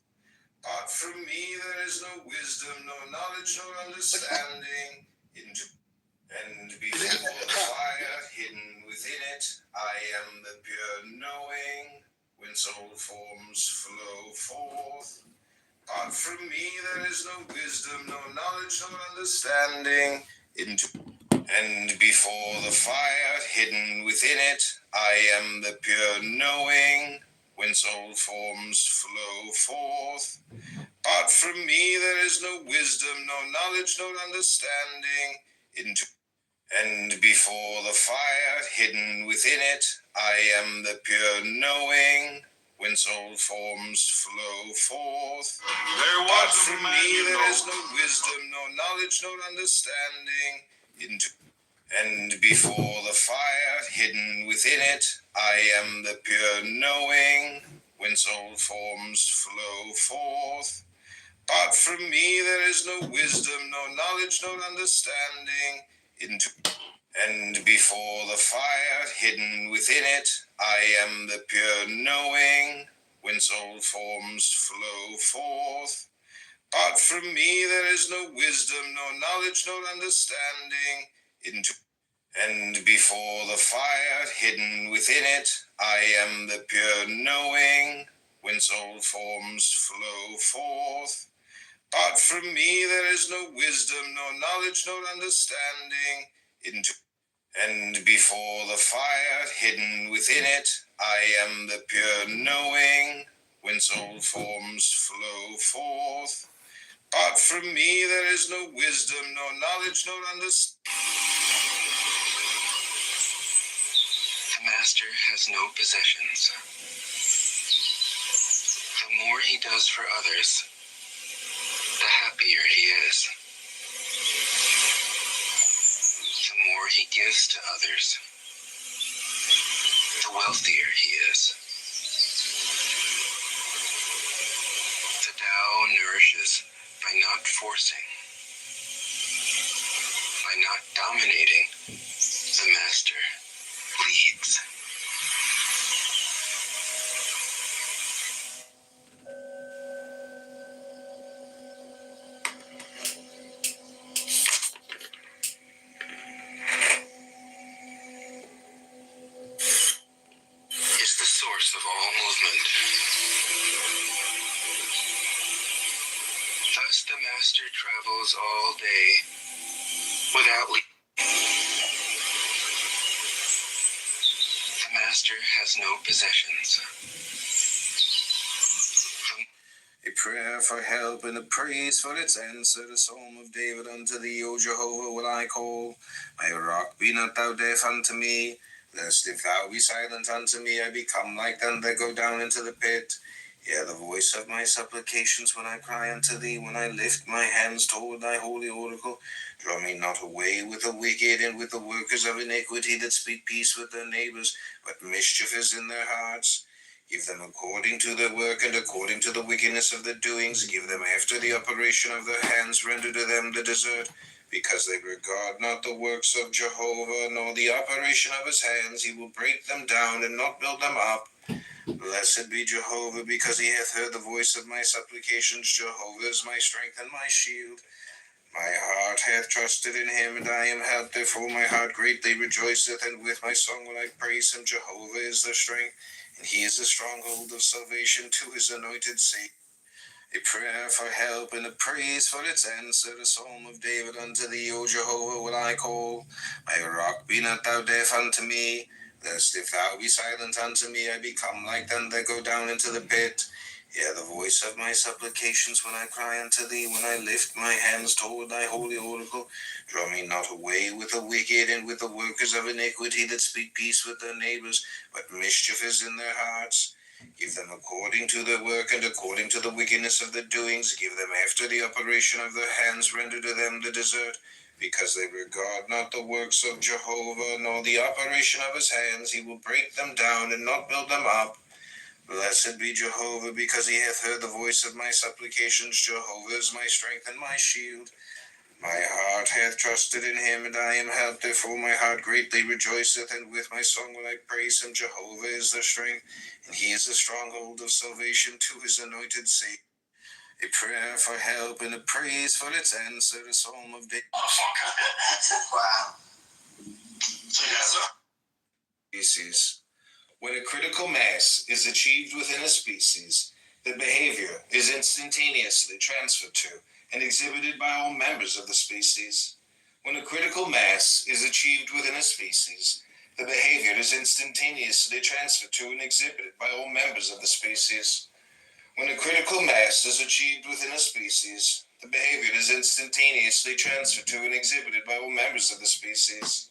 Apart from me, there is no wisdom, no knowledge, no understanding. And before the fire, hidden within it, I am the pure knowing. When soul forms flow forth. Apart from me, there is no wisdom, no knowledge, no understanding. And before the fire, hidden within it, I am the pure knowing. When soul forms flow forth. Apart from me, there is no wisdom, no knowledge, no understanding. And before the fire, hidden within it, I am the pure knowing. When soul forms flow forth. Apart from me, there is no wisdom, no knowledge, no understanding. And before the fire, hidden within it, I am the pure knowing. When soul forms flow forth. Apart from me, there is no wisdom, no knowledge, no understanding. And before the fire, hidden within it, I am the pure knowing. When soul forms flow forth. Apart from me, there is no wisdom, no knowledge, no understanding. And before the fire, hidden within it, I am the pure knowing. When soul forms flow forth. Apart from me, there is no wisdom, no knowledge, no understanding. And before the fire hidden within it, I am the pure knowing, whence all forms flow forth. Apart from me there is no wisdom, no knowledge, no understanding. The master has no possessions. The more he does for others, the happier he is. The more he gives to others, the wealthier he is. The Tao nourishes by not forcing, by not dominating. The master leads. Is the source of all movement. Thus the master travels all day without leaving. The master has no possessions. A prayer for help and a praise for its answer. The Psalm of David, unto thee, O Jehovah, will I call. My rock, be not thou deaf unto me. Lest if thou be silent unto me, I become like them that go down into the pit. Hear the voice of my supplications when I cry unto thee, when I lift my hands toward thy holy oracle. Draw me not away with the wicked and with the workers of iniquity that speak peace with their neighbors, but mischief is in their hearts. Give them according to their work and according to the wickedness of their doings. Give them after the operation of their hands. Render to them the desert. Because they regard not the works of Jehovah, nor the operation of his hands. He will break them down and not build them up. Blessed be Jehovah, because he hath heard the voice of my supplications. Jehovah is my strength and my shield. My heart hath trusted in him, and I am helped. Therefore my heart greatly rejoiceth, and with my song will I praise him. Jehovah is the strength, and he is the stronghold of salvation to his anointed sake. A prayer for help and a praise for its answer. The Psalm of David, unto thee, O Jehovah, will I call. My rock, be not thou deaf unto me. Lest if thou be silent unto me, I become like them that go down into the pit. Hear the voice of my supplications when I cry unto thee, when I lift my hands toward thy holy oracle. Draw me not away with the wicked and with the workers of iniquity that speak peace with their neighbors, but mischief is in their hearts. Give them according to their work and according to the wickedness of their doings. Give them after the operation of their hands. Render to them the desert. Because they regard not the works of Jehovah, nor the operation of his hands. He will break them down and not build them up. Blessed be Jehovah, because he hath heard the voice of my supplications. Jehovah is my strength and my shield. My heart hath trusted in him, and I am helped. Therefore my heart greatly rejoiceth, and with my song will I praise him. Jehovah is the strength, and he is the stronghold of salvation to his anointed sake. A prayer for help and a praise for its answer. The Psalm of David. Wow. Species. When a critical mass is achieved within a species, the behavior is instantaneously transferred to and exhibited by all members of the species. When a critical mass is achieved within a species, the behavior is instantaneously transferred to and exhibited by all members of the species. When a critical mass is achieved within a species, the behavior is instantaneously transferred to and exhibited by all members of the species.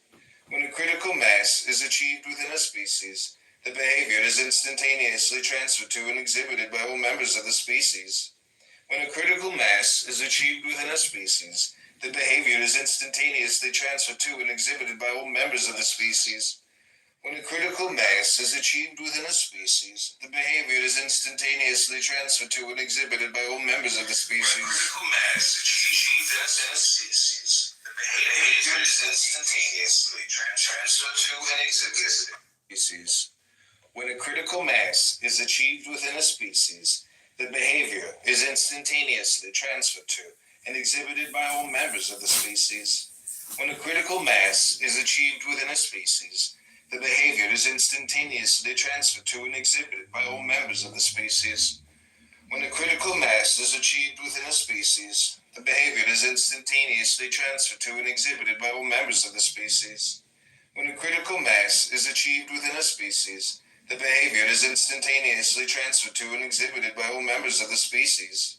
When a critical mass is achieved within a species, the behavior is instantaneously transferred to and exhibited by all members of the species. When a critical mass is achieved within a species, the behavior is instantaneously transferred to and exhibited by all members of the species. When a critical mass is achieved within a species, the behavior is instantaneously transferred to and exhibited by all members of the species. When a critical mass is achieved within a species, the behavior is instantaneously transferred to and exhibited by species. When a critical mass is achieved within a species, the behavior is instantaneously transferred to and exhibited by all members of the species. When a critical mass is achieved within a species, the behavior is instantaneously transferred to and exhibited by all members of the species. When a critical mass is achieved within a species, the behavior is instantaneously transferred to and exhibited by all members of the species. When a critical mass is achieved within a species, the behavior is instantaneously transferred to and exhibited by all members of the species.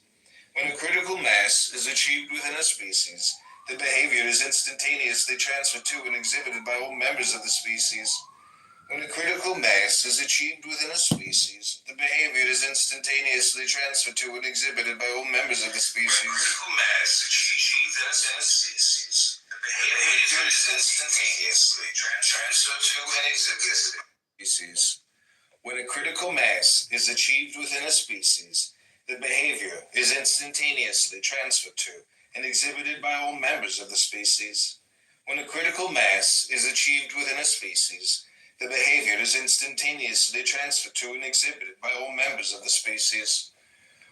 When a critical mass is achieved within a species, the behavior is instantaneously transferred to and exhibited by all members of the species. When a critical mass is achieved within a species, the behavior is instantaneously transferred to and exhibited by all members of the species. When a critical mass is achieved within a species, the behavior is instantaneously transferred to and exhibited by species. When a critical mass is achieved within a species, the behavior is instantaneously transferred to and exhibited by all members of the species. When a critical mass is achieved within a species, the behavior is instantaneously transferred to and exhibited by all members of the species.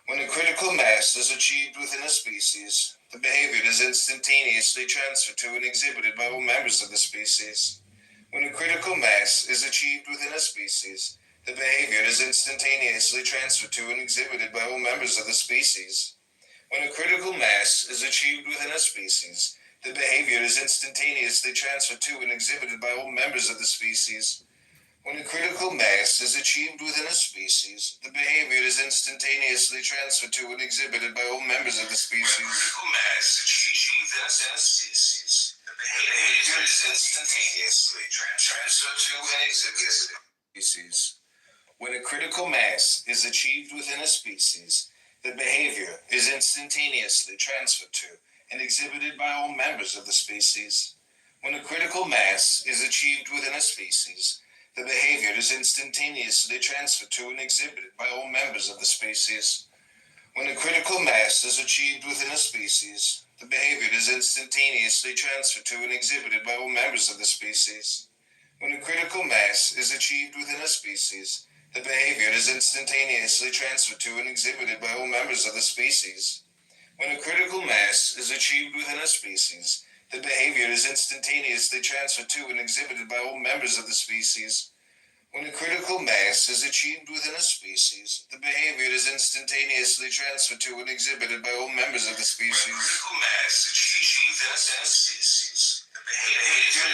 When a critical mass is achieved within a species, the behavior is instantaneously transferred to and exhibited by all members of the species. When a critical mass is achieved within a species, the behavior is instantaneously transferred to and exhibited by all members of the species. When a critical mass is achieved within a species, the behavior is instantaneously transferred to and exhibited by all members of the species. When a critical mass is achieved within a species, the behavior is instantaneously transferred to and exhibited by all members of the species. When a critical mass is achieved within a species, the behavior is instantaneously transferred to and exhibited by all members of the species. When a critical mass is achieved within a species, the behavior is instantaneously transferred to and exhibited by all members of the species. When a critical mass is achieved within a species, the behavior is instantaneously transferred to and exhibited by all members of the species. When a critical mass is achieved within a species, the behavior is instantaneously transferred to and exhibited by all members of the species. When a critical mass is achieved within a species, the behavior is instantaneously transferred to and exhibited by all members of the species. When a critical mass is achieved within a species, the behavior is instantaneously transferred to and exhibited by all members of the species.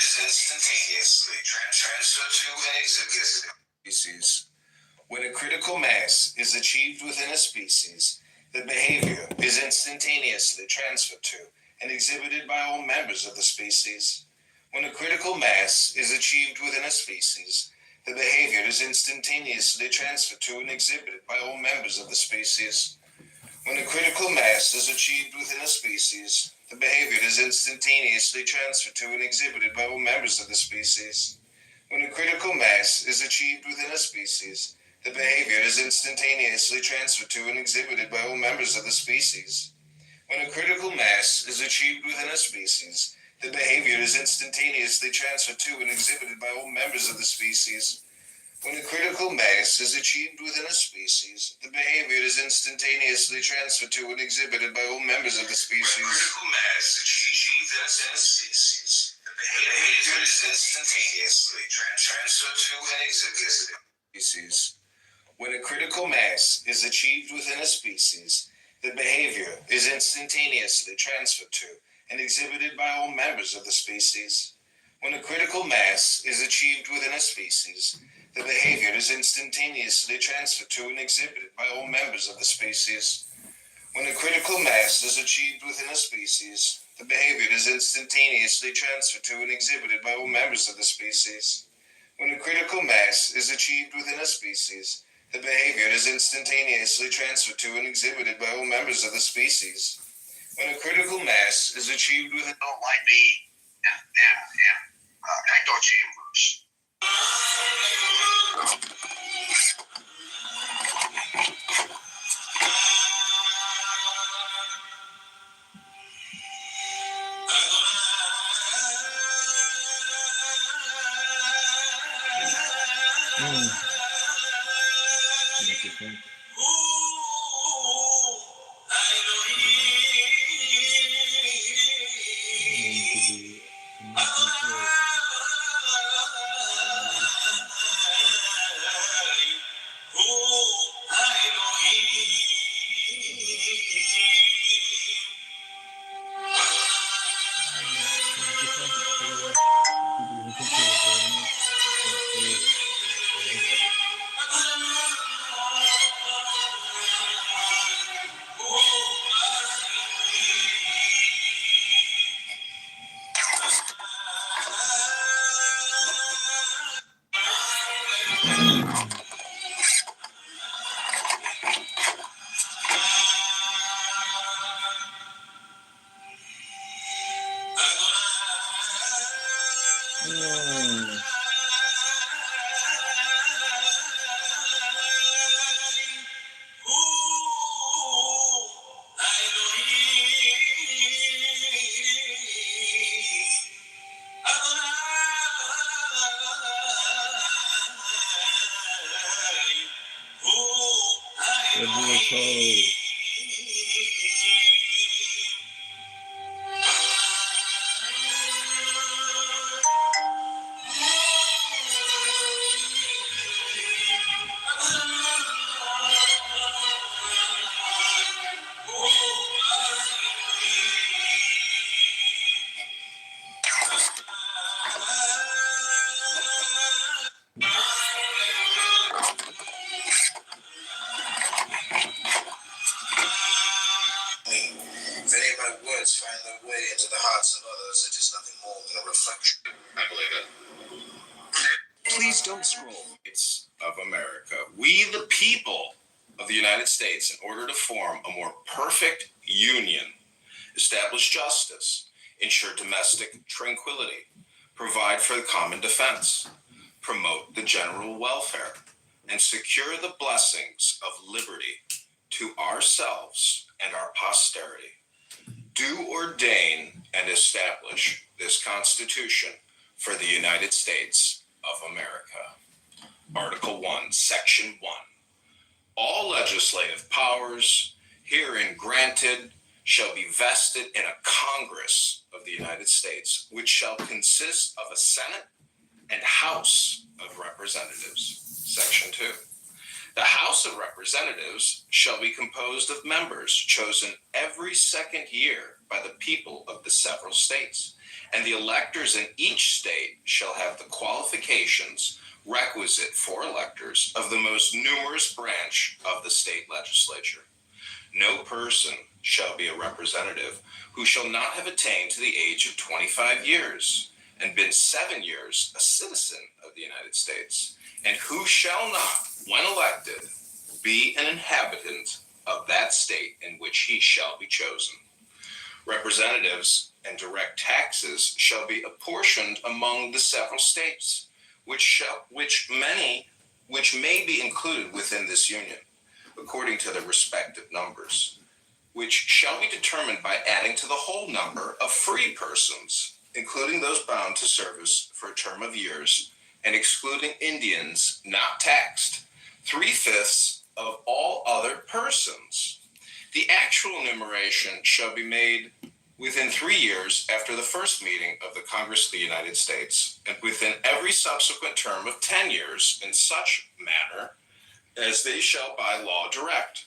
When a critical mass is achieved within a species, the behavior is instantaneously transferred to and exhibited by all members of the species. When a critical mass is achieved within a species, the behavior is instantaneously transferred to and exhibited by all species. When a critical mass is achieved within a species, the behavior is instantaneously transferred to and exhibited by all members of the species. When a critical mass is achieved within a species, the behavior is instantaneously transferred to and exhibited by all members of the species. When a critical mass is achieved within a species, the behavior is instantaneously transferred to and exhibited by all members of the species. When a critical mass is achieved within a species, the behavior is instantaneously transferred to and exhibited by all members of the species. When a critical mass is achieved within a species, the behavior is instantaneously transferred to and exhibited by all members of the species. When a critical mass is achieved within a species, the behavior is instantaneously transferred to and exhibited by all members of the species. When a critical mass is achieved within a species, the behavior is instantaneously transferred to and exhibited by all species. When a critical mass is achieved within a species, the behavior is instantaneously transferred to and exhibited by all members of the species. When a critical mass is achieved within a species, the behavior is instantaneously transferred to and exhibited by all members of the species. When a critical mass is achieved within a species, the behavior is instantaneously transferred to and exhibited by all members of the species. When a critical mass is achieved within a species, the behavior is instantaneously transferred to and exhibited by all members of the species. When a critical mass is achieved within like me in echo chambers. If any of my words find their way into the hearts of others, it is nothing more than a reflection. I believe it. Please don't scroll. It's of America. We, the people of the United States, in order to form a more perfect union, establish justice, ensure domestic tranquility, provide for the common defense, promote the general welfare, and secure the blessings of liberty to ourselves and our posterity. Do ordain and establish this Constitution for the United States of America. Article 1, Section 1. All legislative powers herein granted shall be vested in a Congress of the United States, which shall consist of a Senate and House of Representatives. Section 2. The House of Representatives shall be composed of members chosen every second year by the people of the several states, and the electors in each state shall have the qualifications requisite for electors of the most numerous branch of the state legislature. No person shall be a representative who shall not have attained to the age of 25 years and been 7 years a citizen of the United States, and who shall not, when elected, be an inhabitant of that state in which he shall be chosen. Representatives and direct taxes shall be apportioned among the several states, which may be included within this union, according to their respective numbers, which shall be determined by adding to the whole number of free persons, including those bound to service for a term of years, and excluding Indians not taxed, 3/5 of all other persons. The actual enumeration shall be made within 3 years after the first meeting of the Congress of the United States, and within every subsequent term of 10 years in such manner as they shall by law direct.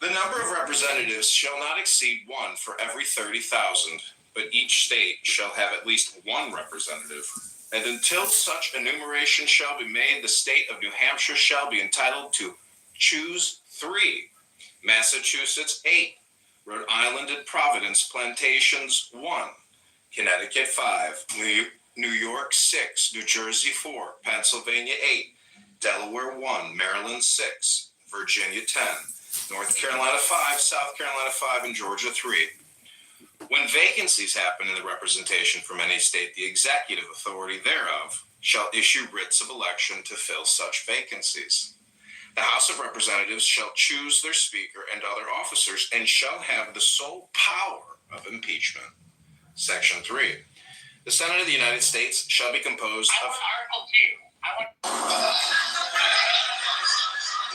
The number of representatives shall not exceed 1 for every 30,000, but each state shall have at least 1 representative. And until such enumeration shall be made, the state of New Hampshire shall be entitled to choose 3, Massachusetts 8, Rhode Island and Providence plantations 1, Connecticut 5, New York 6, New Jersey 4, Pennsylvania 8, Delaware 1, Maryland 6, Virginia 10, North Carolina 5, South Carolina 5, and Georgia 3. When vacancies happen in the representation from any state, the executive authority thereof shall issue writs of election to fill such vacancies. The House of Representatives shall choose their speaker and other officers and shall have the sole power of impeachment. Section 3. The Senate of the United States shall be composed of... Article 2.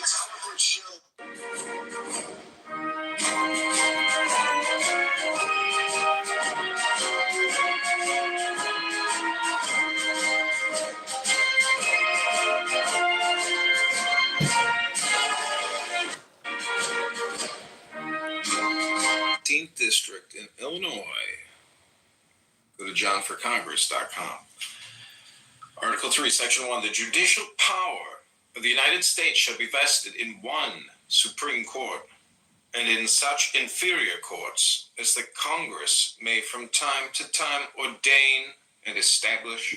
It's corporate show. District in Illinois. Go to johnforcongress.com. Article 3, Section 1. The judicial power of the United States shall be vested in 1 Supreme Court and in such inferior courts as the Congress may from time to time ordain and establish.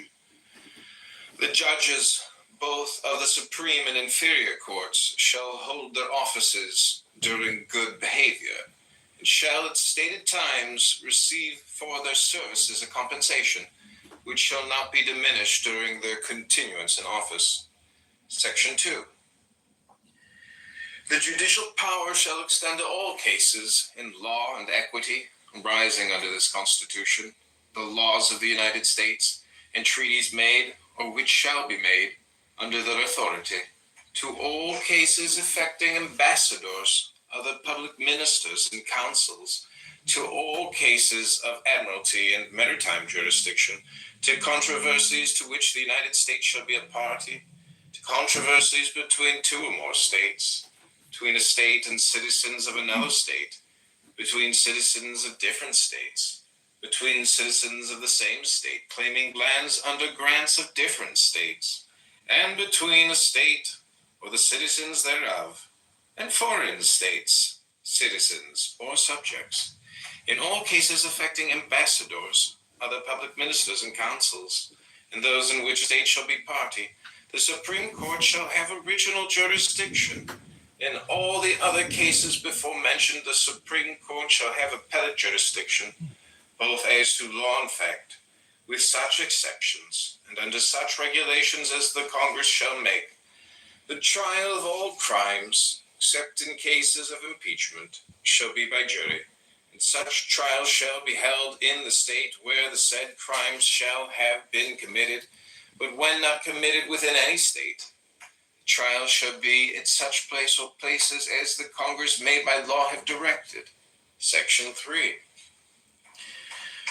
The judges, Both of the Supreme and inferior courts shall hold their offices during good behavior, and shall at stated times receive for their services a compensation, which shall not be diminished during their continuance in office. Section 2. The judicial power shall extend to all cases in law and equity arising under this Constitution, the laws of the United States, and treaties made or which shall be made under their authority, to all cases affecting ambassadors, other public ministers and councils, to all cases of admiralty and maritime jurisdiction, to controversies to which the United States shall be a party, to controversies between two or more states, between a state and citizens of another state, between citizens of different states, between citizens of the same state claiming lands under grants of different states, and between a state or the citizens thereof and foreign states, citizens or subjects, in all cases affecting ambassadors, other public ministers and councils, and those in which state shall be party, the Supreme Court shall have original jurisdiction. In all the other cases before mentioned, the Supreme Court shall have appellate jurisdiction, both as to law and fact, with such exceptions, and under such regulations as the Congress shall make. The trial of all crimes, except in cases of impeachment, shall be by jury, and such trial shall be held in the state where the said crimes shall have been committed, but when not committed within any state, trial shall be at such place or places as the Congress may by law have directed. Section 3.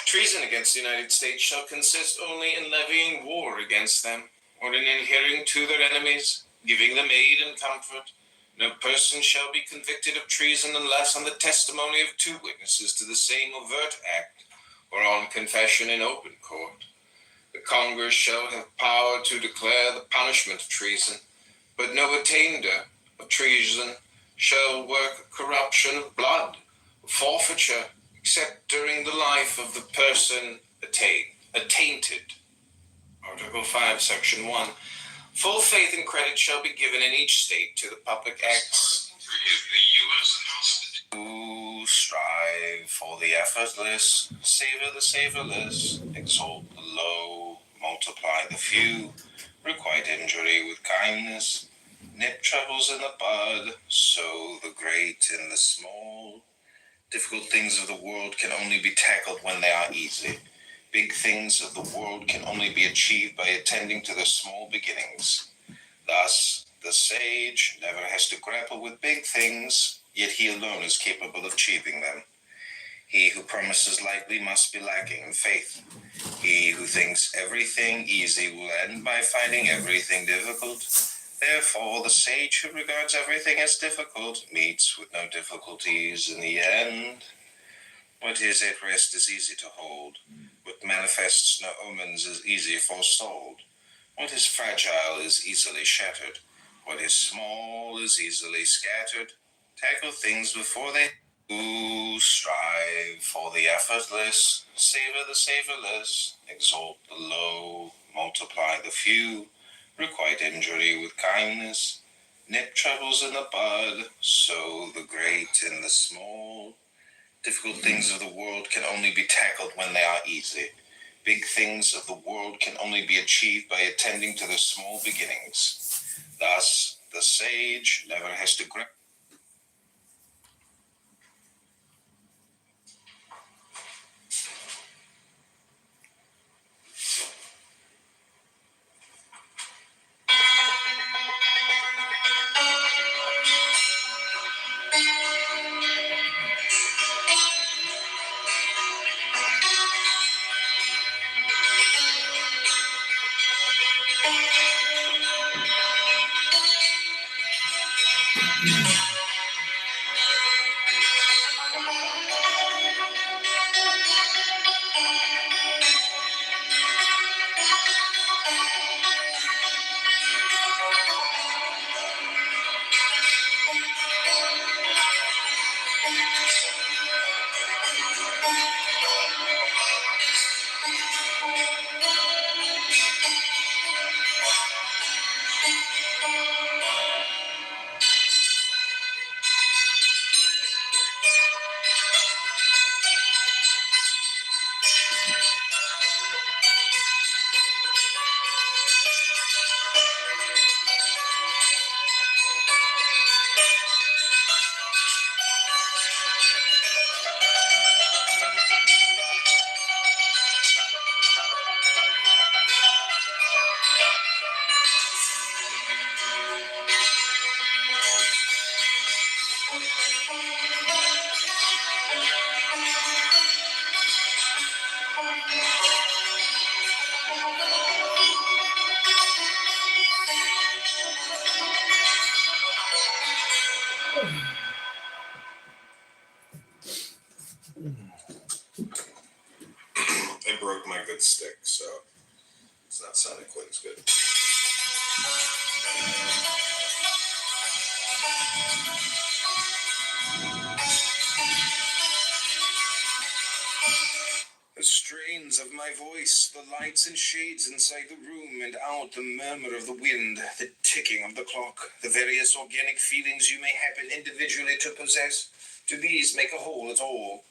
Treason against the United States shall consist only in levying war against them, or in adhering to their enemies, giving them aid and comfort. No person shall be convicted of treason unless on the testimony of 2 witnesses to the same overt act, or on confession in open court. The Congress shall have power to declare the punishment of treason, but no attainder of treason shall work corruption of blood, or forfeiture, except during the life of the person attainted. Article 5, Section 1. Full faith and credit shall be given in each state to the public acts. Who strive for the effortless, savor the savorless, exalt the low, multiply the few, requite injury with kindness, nip troubles in the bud, sow the great in the small. Difficult things of the world can only be tackled when they are easy. Big things of the world can only be achieved by attending to the small beginnings. Thus, the sage never has to grapple with big things, yet he alone is capable of achieving them. He who promises lightly must be lacking in faith. He who thinks everything easy will end by finding everything difficult. Therefore, the sage who regards everything as difficult meets with no difficulties in the end. What is at rest is easy to hold. What manifests no omens is easy forestalled. What is fragile is easily shattered. What is small is easily scattered. Tackle things before they do. Strive for the effortless. Savor the savorless. Exalt the low. Multiply the few. Requite injury with kindness. Nip troubles in the bud. Sow the great in the small. Difficult things of the world can only be tackled when they are easy. Big things of the world can only be achieved by attending to the small beginnings. Thus, the sage never has to grip. my voice, the lights and shades inside the room and out, the murmur of the wind, the ticking of the clock, the various organic feelings you may happen individually to possess, do these make a whole at all?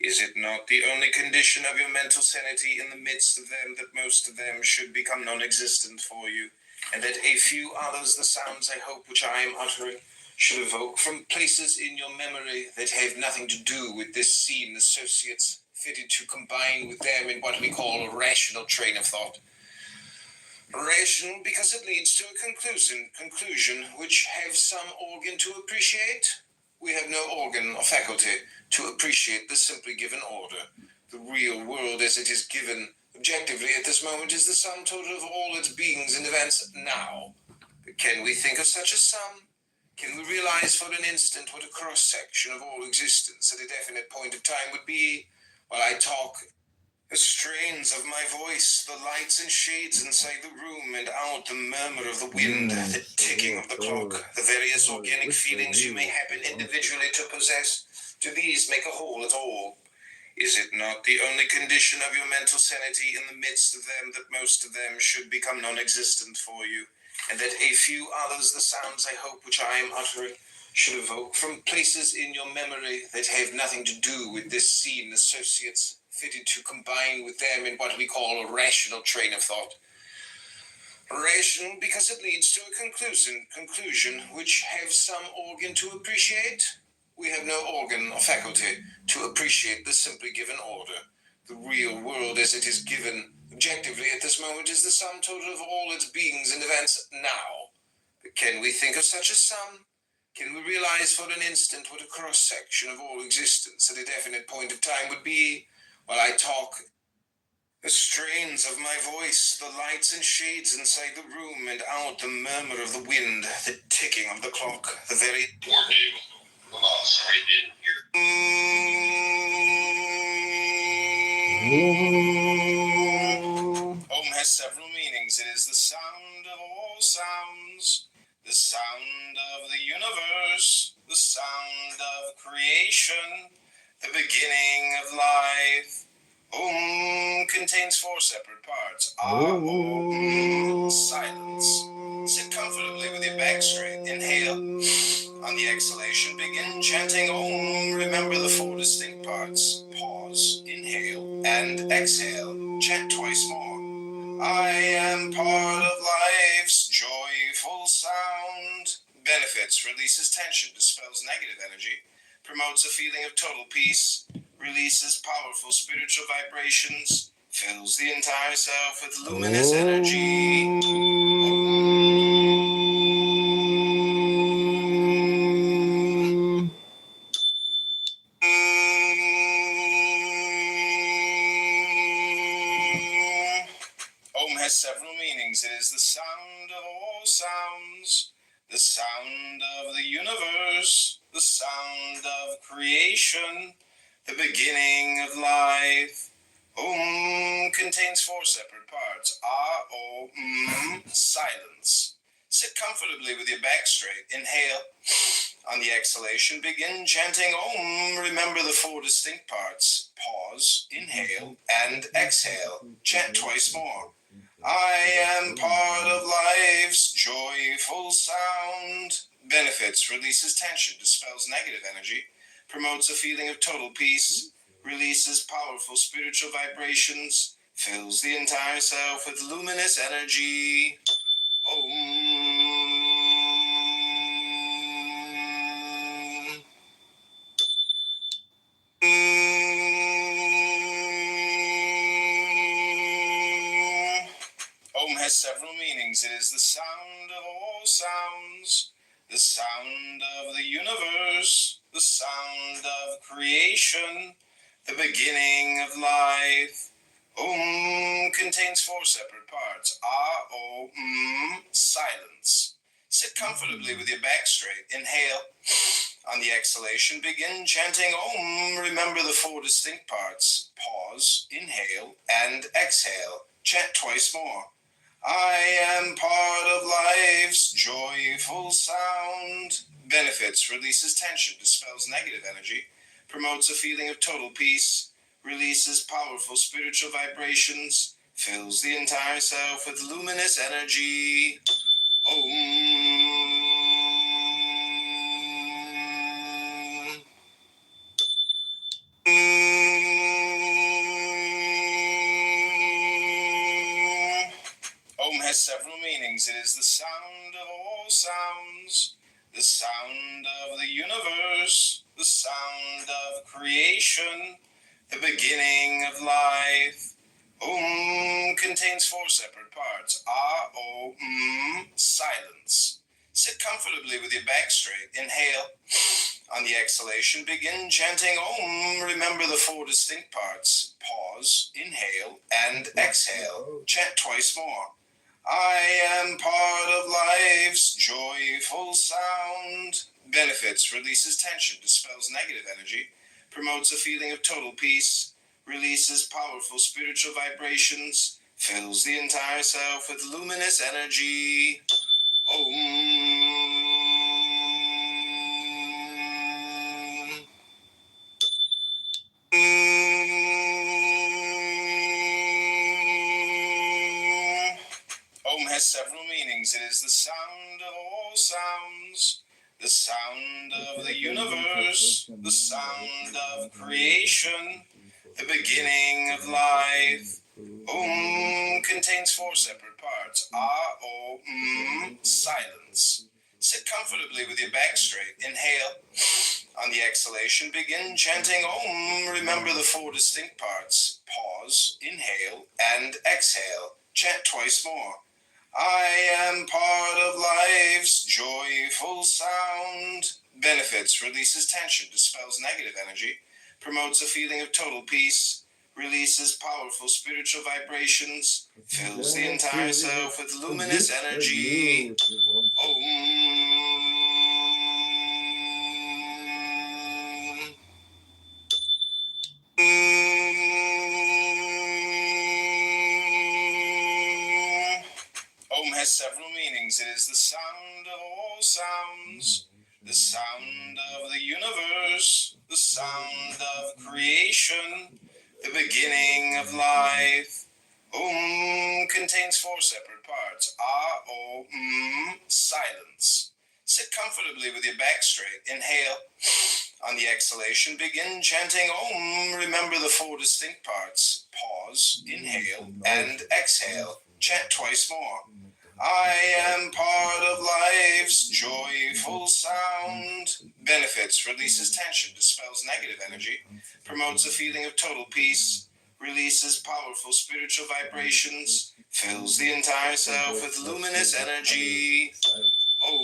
Is it not the only condition of your mental sanity in the midst of them that most of them should become non-existent for you, and that a few others, the sounds I hope which I am uttering, should evoke from places in your memory that have nothing to do with this scene associates, fitted to combine with them in what we call a rational train of thought? Rational because it leads to a conclusion which have some organ to appreciate. We have no organ or faculty to appreciate the simply given order. The real world as it is given objectively at this moment is the sum total of all its beings and events now. But can we think of such a sum? Can we realize for an instant what a cross-section of all existence at a definite point of time would be? While I talk, the strains of my voice, the lights and shades inside the room and out, the murmur of the wind, the ticking of the clock, the various organic feelings you may happen individually to possess, do these make a whole at all? Is it not the only condition of your mental sanity in the midst of them that most of them should become non-existent for you, and that a few others, the sounds I hope which I am uttering, should evoke from places in your memory that have nothing to do with this scene associates, fitted to combine with them in what we call a rational train of thought? Rational because it leads to a conclusion which have some organ to appreciate. We have no organ or faculty to appreciate the simply given order. The real world as it is given objectively at this moment is the sum total of all its beings and events now. But can we think of such a sum? Can we realize for an instant what a cross-section of all existence at a definite point of time would be? While I talk, the strains of my voice, the lights and shades inside the room and out, the murmur of the wind, the ticking of the clock, the very... Om has several meanings. It is the sound of all sounds, the sound of the universe, the sound of creation, the beginning of life. Om contains 4 separate parts. Om, silence. Sit comfortably with your back straight. Inhale. On the exhalation, begin chanting Om. Remember the 4 distinct parts. Pause, inhale, and exhale. Chant twice more. I am part of life's joyful sound. Benefits, releases tension, dispels negative energy, promotes a feeling of total peace, releases powerful spiritual vibrations, fills the entire self with luminous energy. Om has several meanings. It is the sound of all sounds, the sound of the universe, the sound of creation, the beginning of life. Om contains 4 separate parts. A-O-M, silence. Sit comfortably with your back straight. Inhale. On the exhalation, begin chanting Om. Remember the 4 distinct parts. Pause, inhale, and exhale. Chant twice more. I am part of life's joyful sound. Benefits, releases tension, dispels negative energy, promotes a feeling of total peace, releases powerful spiritual vibrations, fills the entire self with luminous energy. Om. Om has several meanings. It is the sound of all sounds, the sound of the universe, the sound of creation, the beginning of life. Om contains 4 separate parts. A-O-M, silence. Sit comfortably with your back straight. Inhale. On the exhalation, begin chanting Om. Remember the 4 distinct parts. Pause, inhale, and exhale. Chant twice more. I am part of life's joyful sound. Benefits, releases tension, dispels negative energy, promotes a feeling of total peace, releases powerful spiritual vibrations, fills the entire self with luminous energy. Om. Om has several meanings. It is the sound of all sounds, the sound of the universe, the sound of creation, the beginning of life. Om contains 4 separate parts. Ah, O, silence. Sit comfortably with your back straight. Inhale. On the exhalation, begin chanting Om. Remember the 4 distinct parts. Pause, inhale, and exhale. Chant twice more. I am part of life's joyful sound. Benefits, releases tension, dispels negative energy, promotes a feeling of total peace, releases powerful spiritual vibrations, fills the entire self with luminous energy. Om. Om has several meanings. It is the sound of all sounds, the sound of the universe, the sound of creation, the beginning of life. Om contains 4 separate parts. Ah, O, silence. Sit comfortably with your back straight. Inhale. On the exhalation, begin chanting Om. Remember the 4 distinct parts. Pause, inhale, and exhale. Chant twice more. I am part of life's joyful sound. Benefits, releases tension, dispels negative energy, promotes a feeling of total peace, releases powerful spiritual vibrations, fills the entire self with luminous energy. Om. Om has several meanings. It is the sound of all sounds, the sound of the universe, the sound of creation, the beginning of life. Om contains 4 separate parts. Ah, O, silence. Sit comfortably with your back straight. Inhale. On the exhalation, begin chanting Om. Remember the 4 distinct parts. Pause, inhale, and exhale. Chant twice more. I am part of life's joyful sound. Benefits, releases tension, dispels negative energy, promotes a feeling of total peace, releases powerful spiritual vibrations, fills the entire self with luminous energy. Om.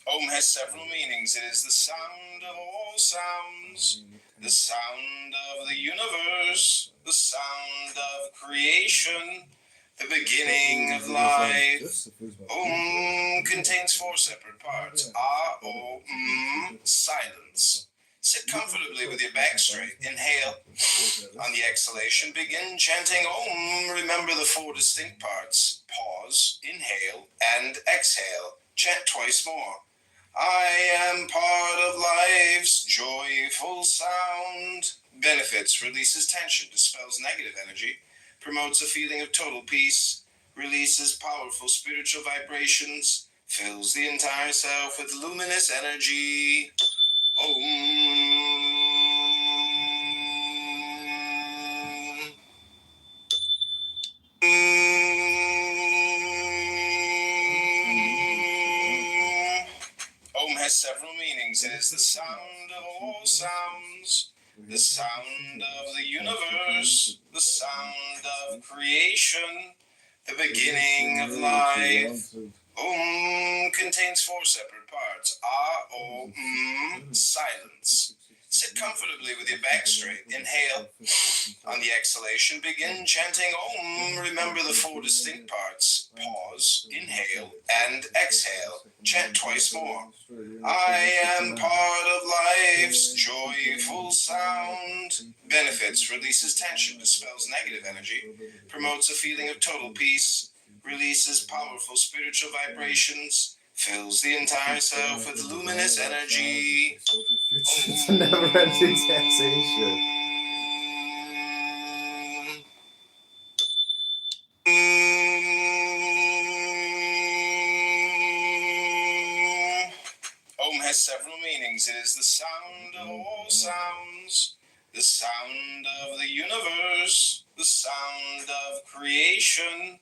Om has several meanings. It is the sound of all sounds, the sound of the universe, the sound of creation, the beginning of life. Om contains 4 separate parts. Ah, O, silence. Sit comfortably with your back straight. Inhale. On the exhalation, begin chanting Om. Remember the 4 distinct parts. Pause, inhale, and exhale. Chant twice more. I am part of life's joyful sound. Benefits, releases tension, dispels negative energy, promotes a feeling of total peace, releases powerful spiritual vibrations, fills the entire self with luminous energy. Om. Om has several meanings. It is the sound of all sounds, the sound of the universe, the sound of creation, the beginning of life. Om contains 4 separate parts. Ah, O, silence. Sit comfortably with your back straight. Inhale. On the exhalation, begin chanting Om. Remember the 4 distinct parts. Pause, inhale, and exhale. Chant twice more. I am part of life's joyful sound. Benefits, releases tension, dispels negative energy, promotes a feeling of total peace, releases powerful spiritual vibrations, fills the entire self with luminous energy. It's a never-ending taxation. Om has several meanings. It is the sound of all sounds, the sound of the universe, the sound of creation,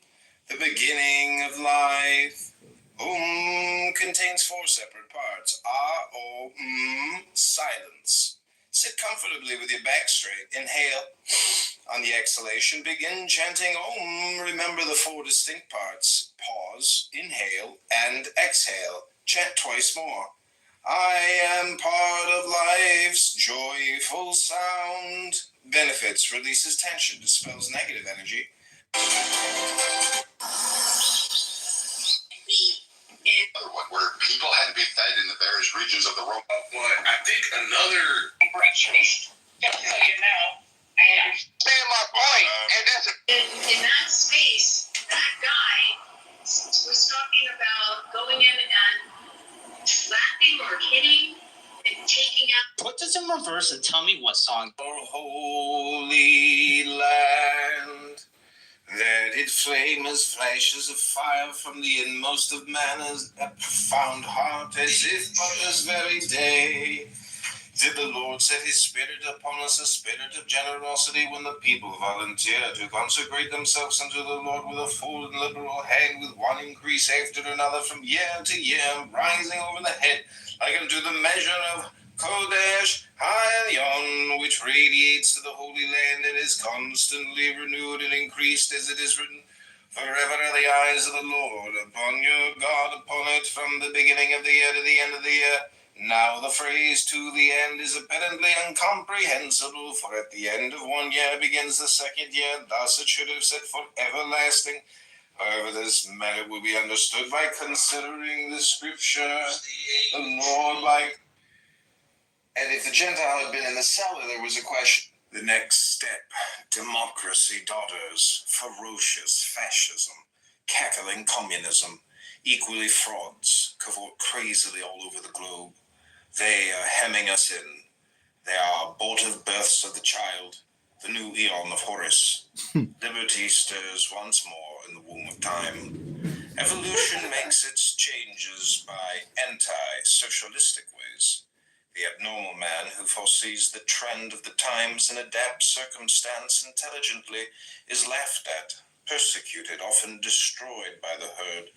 the beginning of life. Om contains 4 separate parts. Ah, O, silence. Sit comfortably with your back straight. Inhale. On the exhalation, begin chanting Om. Remember the 4 distinct parts. Pause, inhale, and exhale. Chant twice more. I am part of life's joyful sound. Benefits, releases tension, dispels negative energy. Where people had to be fed in the various regions of the world. Well, I think another. Just so you know, I understand my point, and that's In that space, that guy was talking about going in and slapping or hitting and taking out. Put this in reverse and tell me what song. Our holy land, that it flame as flashes of fire from the inmost of man as a profound heart, as if but this very day did the Lord set his spirit upon us, a spirit of generosity, when the people volunteered to consecrate themselves unto the Lord with a full and liberal hand, with one increase after another from year to year, rising over the head, like unto the measure of Kodesh Hayon, which radiates to the Holy Land and is constantly renewed and increased, as it is written, forever are the eyes of the Lord upon your God, upon it, from the beginning of the year to the end of the year. Now the phrase to the end is apparently incomprehensible, for at the end of one year begins the second year, thus it should have said for everlasting. However, this matter will be understood by considering the scripture, the Lord like. And if the Gentile had been in the cellar, there was a question. The next step, democracy daughters, ferocious fascism, cackling communism, equally frauds, cavort crazily all over the globe. They are hemming us in. They are abortive births of the child, the new eon of Horus. Liberty stirs once more in the womb of time. Evolution makes its changes by anti-socialistic ways. The abnormal man who foresees the trend of the times and adapts circumstance intelligently is laughed at, persecuted, often destroyed by the herd.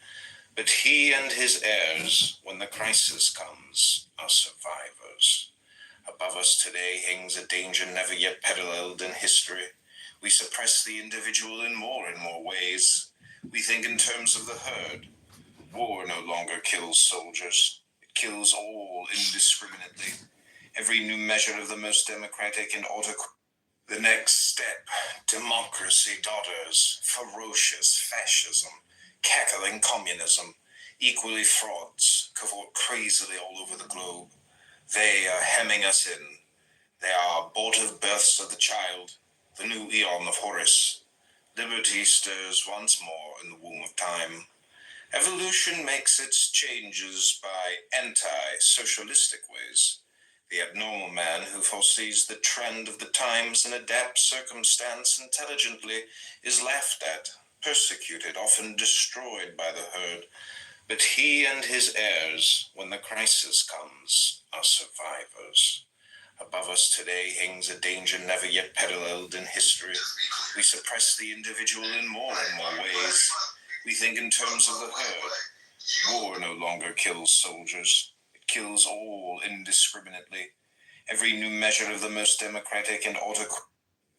But he and his heirs, when the crisis comes, are survivors. Above us today hangs a danger never yet paralleled in history. We suppress the individual in more and more ways. We think in terms of the herd. War no longer kills soldiers. It kills all indiscriminately. Every new measure of the most democratic and autocratic. The next step, democracy daughters, ferocious fascism, cackling communism, equally frauds, cavort crazily all over the globe. They are hemming us in. They are abortive births of the child, the new eon of Horus. Liberty stirs once more in the womb of time. Evolution makes its changes by anti-socialistic ways. The abnormal man who foresees the trend of the times and adapts circumstance intelligently is laughed at, persecuted, often destroyed by the herd. But he and his heirs, when the crisis comes, are survivors. Above us today hangs a danger never yet paralleled in history. We suppress the individual in more and more ways. We think in terms of the herd. War no longer kills soldiers. It kills all indiscriminately. Every new measure of the most democratic and autocratic.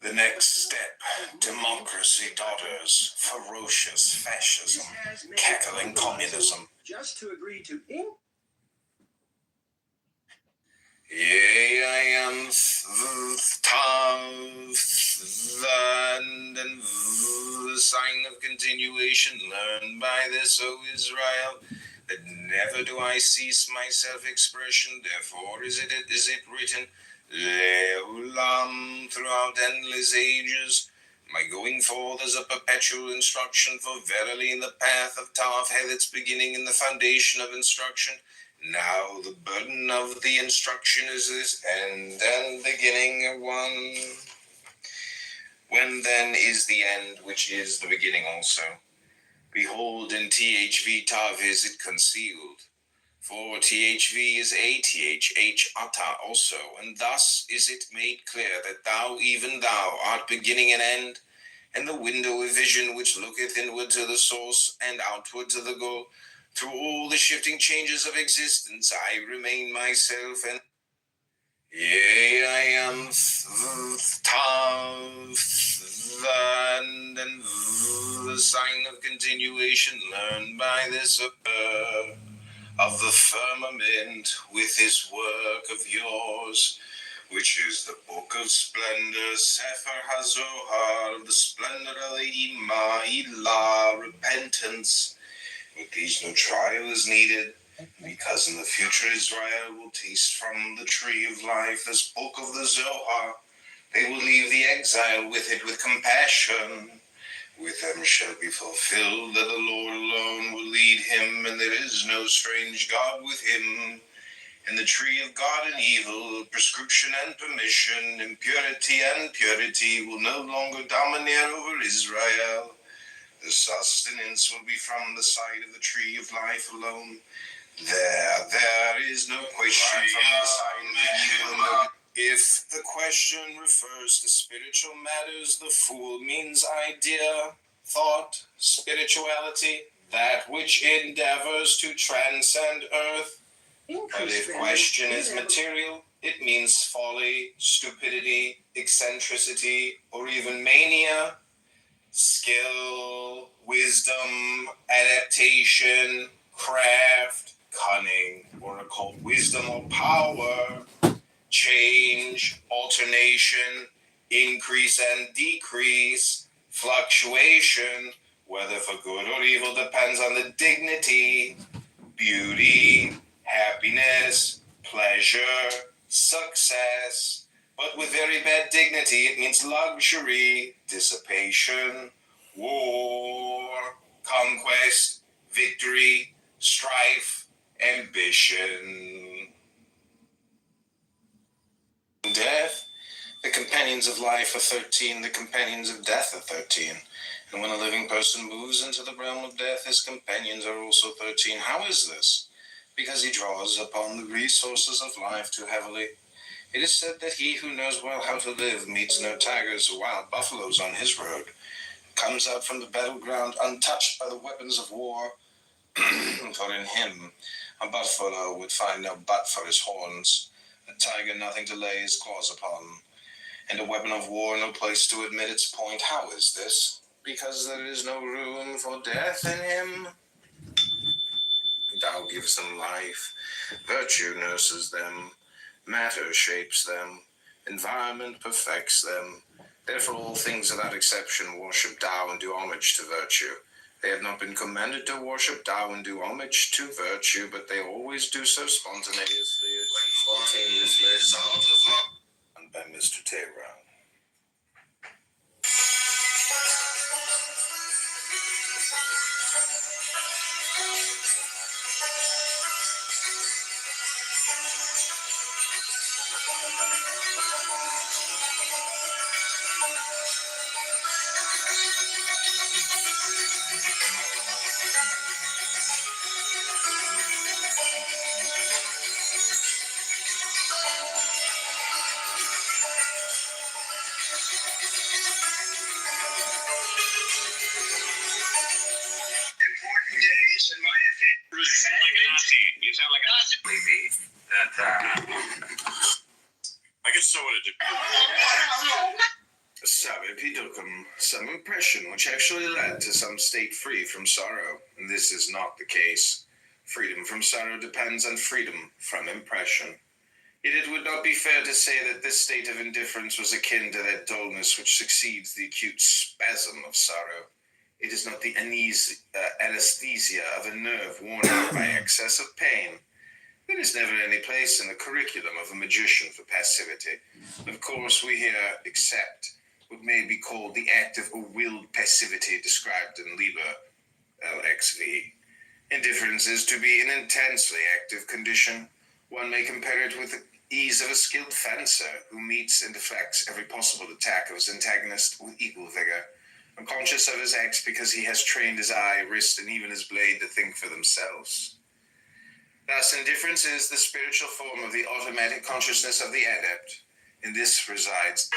The next step, democracy daughters, ferocious fascism, cackling communism. Just to agree to Yea, I am and the sign of continuation learned by this, O Israel, that never do I cease my self-expression. Therefore is it written, Leolam, throughout endless ages. My going forth is a perpetual instruction, for verily in the path of Tav hath its beginning in the foundation of instruction. Now the burden of the instruction is this end and beginning of one. When then is the end, which is the beginning also? Behold, in THV Tav is it concealed. For THV is ATH, Ata also, and thus is it made clear that thou, even thou, art beginning and end, and the window of vision which looketh inward to the source and outward to the goal. Through all the shifting changes of existence, I remain myself, and yea, I am Tav, and the sign of continuation learned by this of the firmament with this work of yours, which is the book of splendor, Sefer HaZohar, the splendor of the Ilah, repentance. With these no trial is needed, because in the future Israel will taste from the tree of life, this book of the Zohar. They will leave the exile with it with compassion. With them shall be fulfilled that the Lord alone will lead him, and there is no strange God with him. In the tree of God and evil, prescription and permission, impurity and purity will no longer domineer over Israel. The sustenance will be from the side of the tree of life alone. There is no question from the side of the evil. If the question refers to spiritual matters, the fool means idea, thought, spirituality, that which endeavors to transcend earth. But if question is material, it means folly, stupidity, eccentricity, or even mania. Skill, wisdom, adaptation, craft, cunning, or occult wisdom or power, change, alternation, increase and decrease, fluctuation, whether for good or evil, depends on the dignity, beauty, happiness, pleasure, success. But with very bad dignity, it means luxury, dissipation, war, conquest, victory, strife, ambition. Death, the companions of life are 13, the companions of death are 13. And when a living person moves into the realm of death, his companions are also 13. How is this? Because he draws upon the resources of life too heavily. It is said that he who knows well how to live meets no tigers or wild buffaloes on his road, comes out from the battleground untouched by the weapons of war. For in him a buffalo would find no butt for his horns, a tiger nothing to lay his claws upon, and a weapon of war no place to admit its point. How is this? Because there is no room for death in him. Thou gives them life, virtue nurses them, matter shapes them, environment perfects them. Therefore all things without exception worship Tao and do homage to virtue. They have not been commanded to worship Tao and do homage to virtue, but they always do so spontaneously. And by Mr. Tehran. Important days, in my opinion. You sound like a Nazi. I guess so would it. Sabe Pidokum, some impression which actually led to some state free from sorrow. And this is not the case. Freedom from sorrow depends on freedom from impression. Yet it would not be fair to say that this state of indifference was akin to that dullness which succeeds the acute spasm of sorrow. It is not the anesthesia of a nerve worn out by excess of pain. There is never any place in the curriculum of a magician for passivity. Of course, we here accept what may be called the active or willed passivity described in Liber LXV. Indifference is to be an intensely active condition. One may compare it with the ease of a skilled fencer who meets and deflects every possible attack of his antagonist with equal vigor, unconscious of his acts because he has trained his eye, wrist, and even his blade to think for themselves. Thus, indifference is the spiritual form of the automatic consciousness of the adept. In this resides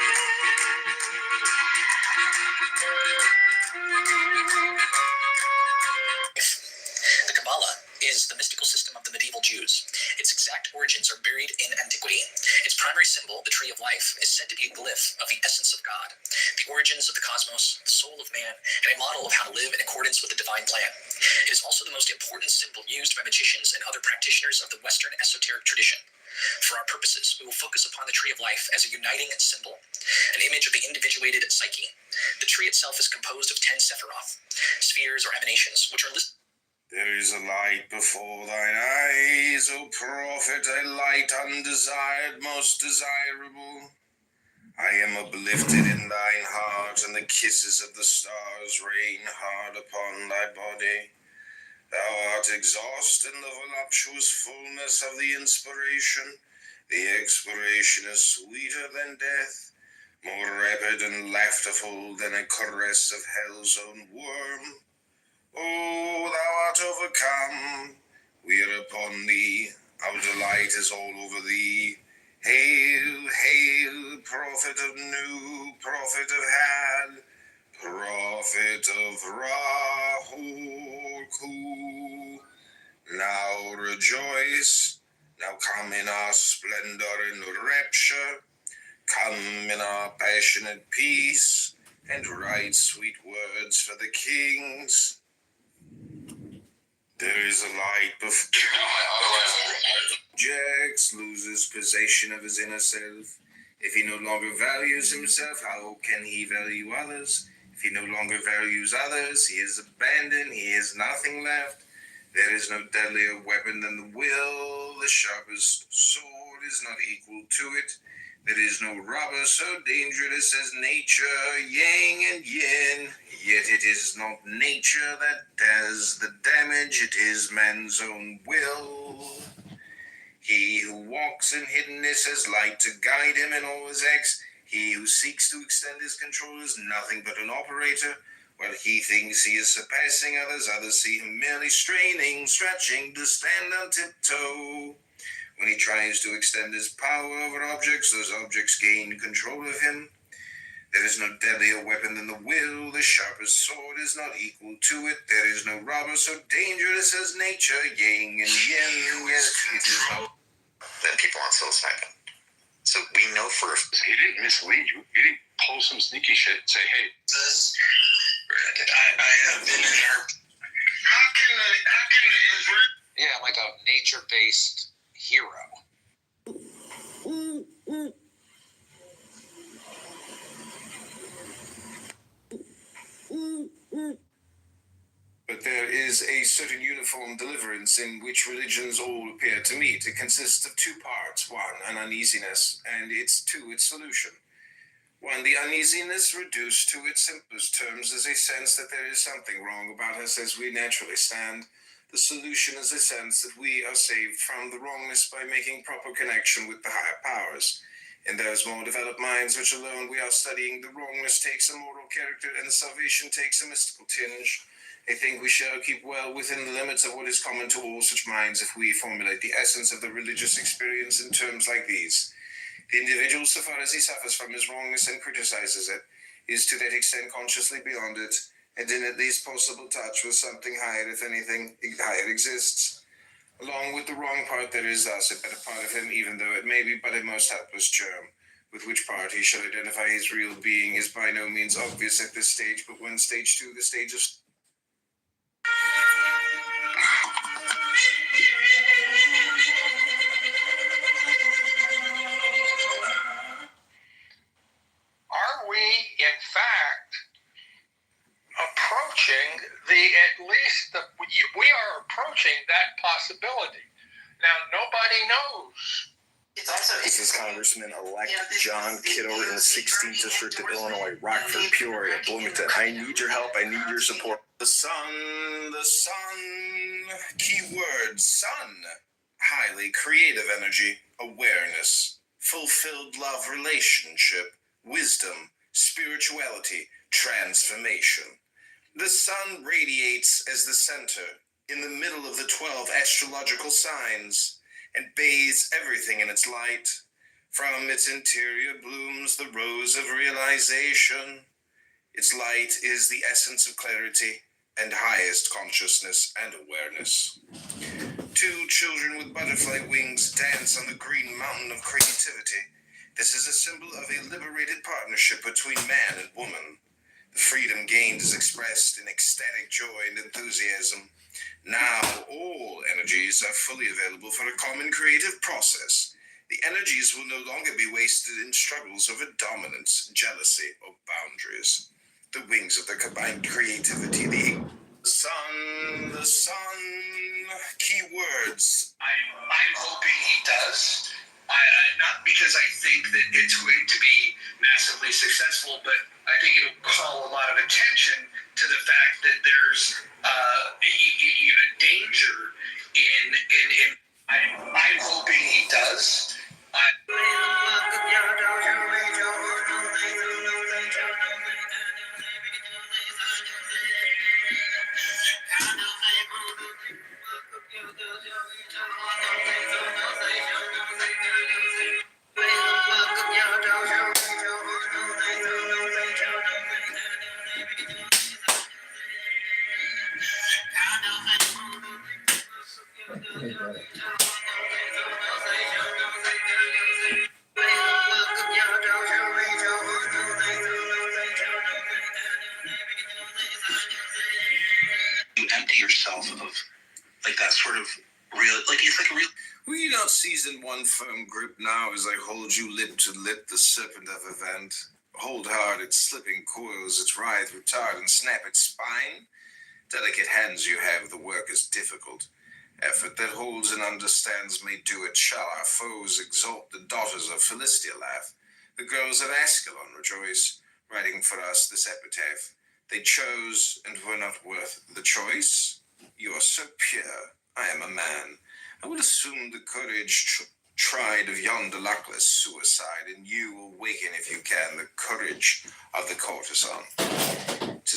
the Kabbalah is the mystical system of the medieval Jews. Its exact origins are buried in antiquity. Its primary symbol, the Tree of Life, is said to be a glyph of the essence of God, the origins of the cosmos, the soul of man, and a model of how to live in accordance with the divine plan. It is also the most important symbol used by magicians and other practitioners of the Western esoteric tradition. For our purposes, we will focus upon the Tree of Life as a uniting symbol, an image of the individuated psyche. The tree itself is composed of 10 sephiroth, spheres or emanations, which are listed. There is a light before thine eyes, O prophet, a light undesired, most desirable. I am uplifted in thine heart, and the kisses of the stars rain hard upon thy body. Thou art exhausted in the voluptuous fullness of the inspiration. The expiration is sweeter than death, more rapid and laughterful than a caress of hell's own worm. Oh, thou art overcome, we are upon thee, our delight is all over thee. Hail, hail, prophet of Nu, prophet of Had, prophet of Rahu. Now rejoice, now come in our splendor and rapture, come in our passionate peace, and write sweet words for the kings. There is a light before Jax loses possession of his inner self. If he no longer values himself, how can he value others? If he no longer values others, he is abandoned, he has nothing left. There is no deadlier weapon than the will. The sharpest sword is not equal to it. There is no robber so dangerous as nature, yang and yin. Yet it is not nature that does the damage, it is man's own will. He who walks in hiddenness has light to guide him in all his acts. He who seeks to extend his control is nothing but an operator. While he thinks he is surpassing others, others see him merely straining, stretching to stand on tiptoe. When he tries to extend his power over objects, those objects gain control of him. There is no deadlier weapon than the will. The sharpest sword is not equal to it. There is no robber so dangerous as nature, yang and yin. Yes, it is not. Than people on psilocybin. So we know for he didn't mislead you. He didn't pull some sneaky shit and say, hey. I have been in her. How can Yeah, like a nature-based hero. But there is a certain uniform deliverance in which religions all appear to meet. It consists of two parts. One, an uneasiness, and two, its solution. One, the uneasiness reduced to its simplest terms is a sense that there is something wrong about us as we naturally stand. The solution is a sense that we are saved from the wrongness by making proper connection with the higher powers. In those more developed minds which alone we are studying, the wrongness takes a moral character and the salvation takes a mystical tinge. I think we shall keep well within the limits of what is common to all such minds if we formulate the essence of the religious experience in terms like these. The individual, so far as he suffers from his wrongness and criticizes it, is to that extent consciously beyond it, and in at least possible touch with something higher, if anything higher exists. Along with the wrong part, there is thus a better part of him, even though it may be but a most helpless germ. With which part he shall identify his real being is by no means obvious at this stage, but when stage 2, the stage of possibility. Now, nobody knows. This is Congressman-elect John Kitover in the 16th District of Illinois, Rockford, Peoria, Bloomington. I need your help. I need your support. The sun, keyword sun. Highly creative energy, awareness, fulfilled love relationship, wisdom, spirituality, transformation. The sun radiates as the center, in the middle of the 12 astrological signs, and bathes everything in its light. From its interior blooms the rose of realization. Its light is the essence of clarity and highest consciousness and awareness. Two children with butterfly wings dance on the green mountain of creativity. This is a symbol of a liberated partnership between man and woman. The freedom gained is expressed in ecstatic joy and enthusiasm. Now all energies are fully available for a common creative process. The energies will no longer be wasted in struggles over dominance, jealousy, or boundaries. The wings of their combined creativity, the sun, keywords. I'm hoping he does. Not because I think that it's going to be massively successful, but I think it'll call a lot of attention to the fact that there's a danger in I'm hoping he does. You empty yourself of like that sort of real, like it's like a real. We don't season one firm grip now as I hold you lip to lip, the serpent of event. Hold hard its slipping coils, its writhe retard and snap its spine. Delicate hands you have, the work is difficult. Effort that holds and understands may do it. Shall our foes exalt, the daughters of Philistia laugh? The girls of Ascalon rejoice, writing for us this epitaph. They chose and were not worth the choice. You are so pure, I am a man. I will assume the courage tried of yonder luckless suicide, and you awaken if you can the courage of the courtesan. To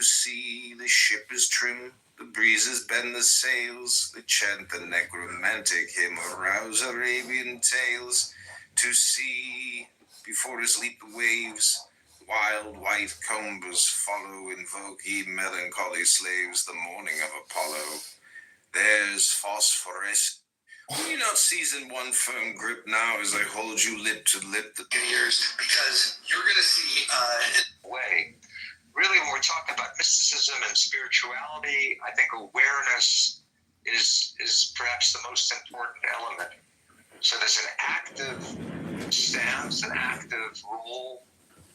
sea, the ship is trim, the breezes bend the sails, they chant the necromantic hymn, arouse Arabian tales. To sea, before us leap the waves, wild white combers follow, invoke ye melancholy slaves, the morning of Apollo. There's phosphorus. Will you not season one firm grip now as I hold you lip to lip the years, because you're going to see way. Really, when we're talking about mysticism and spirituality, I think awareness is perhaps the most important element. So there's an active stance, an active role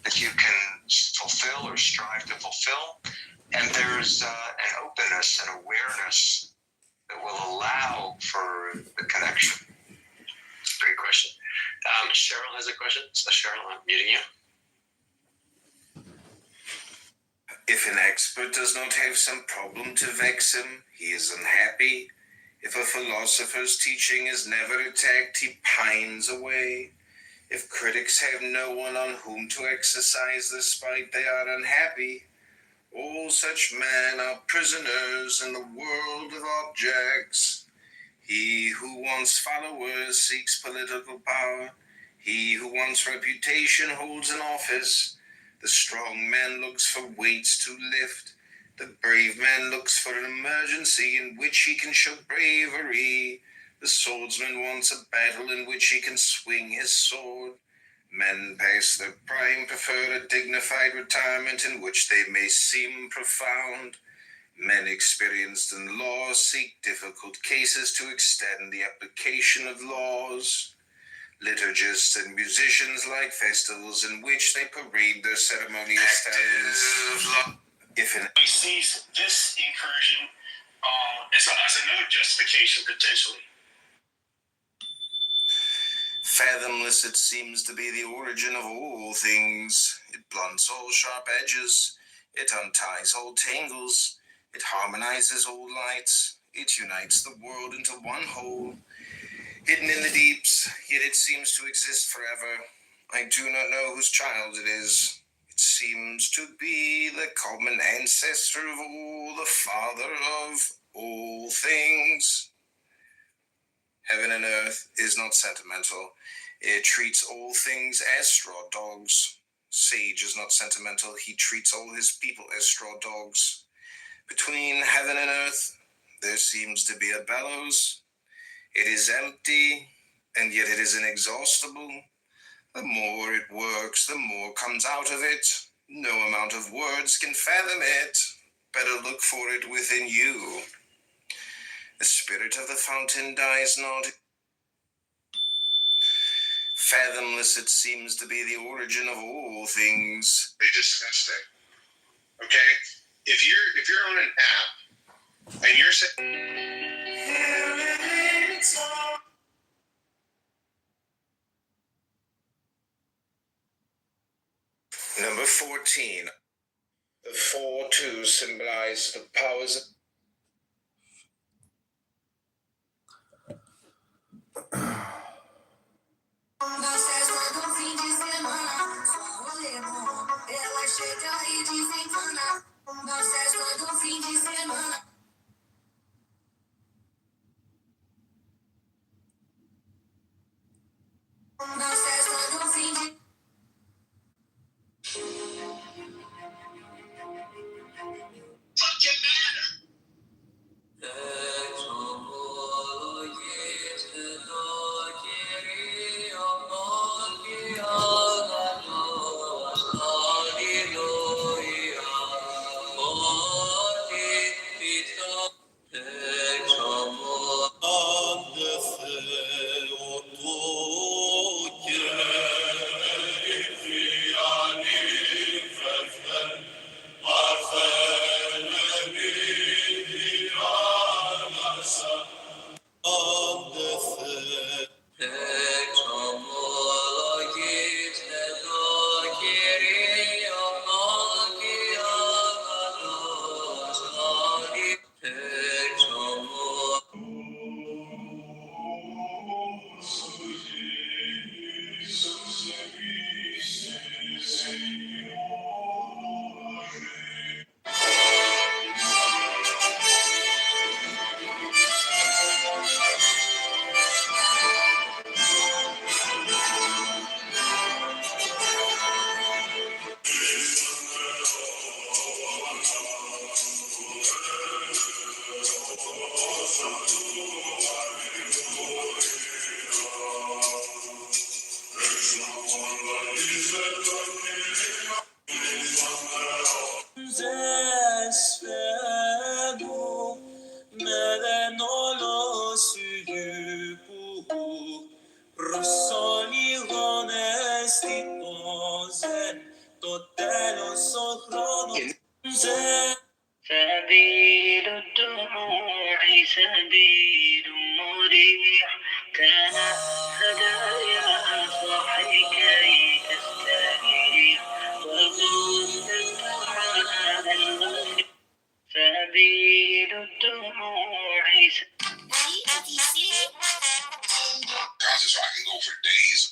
that you can fulfill or strive to fulfill, and there's an openness and awareness that will allow for the connection. It's a great question. Cheryl has a question. So Cheryl, I'm muting you. If an expert does not have some problem to vex him, he is unhappy. If a philosopher's teaching is never attacked, he pines away. If critics have no one on whom to exercise their spite, they are unhappy. All such men are prisoners in the world of objects. He who wants followers seeks political power. He who wants reputation holds an office. The strong man looks for weights to lift. The brave man looks for an emergency in which he can show bravery. The swordsman wants a battle in which he can swing his sword. Men past their prime prefer a dignified retirement in which they may seem profound. Men experienced in law seek difficult cases to extend the application of laws. Liturgists and musicians like festivals in which they parade their ceremonial status. We seize this incursion as another justification potentially. Fathomless it seems to be the origin of all things. It blunts all sharp edges. It unties all tangles. It harmonizes all lights. It unites the world into one whole. Hidden in the deeps, yet it seems to exist forever. I do not know whose child it is. It seems to be the common ancestor of all, the father of all things. Heaven and earth is not sentimental. It treats all things as straw dogs. Sage is not sentimental. He treats all his people as straw dogs. Between heaven and earth, there seems to be a bellows. It is empty, and yet it is inexhaustible. The more it works, the more comes out of it. No amount of words can fathom it. Better look for it within you. The spirit of the fountain dies not. Fathomless it seems to be the origin of all things. They discussed it. Okay? If you're on an app and you're saying Number 14. The 4-2 symbolize the powers of سبيل الدموع سبيل مريح كان هدايا صاحي كي تستريح وغصت الدماء سبيل الدموع so I can go for days.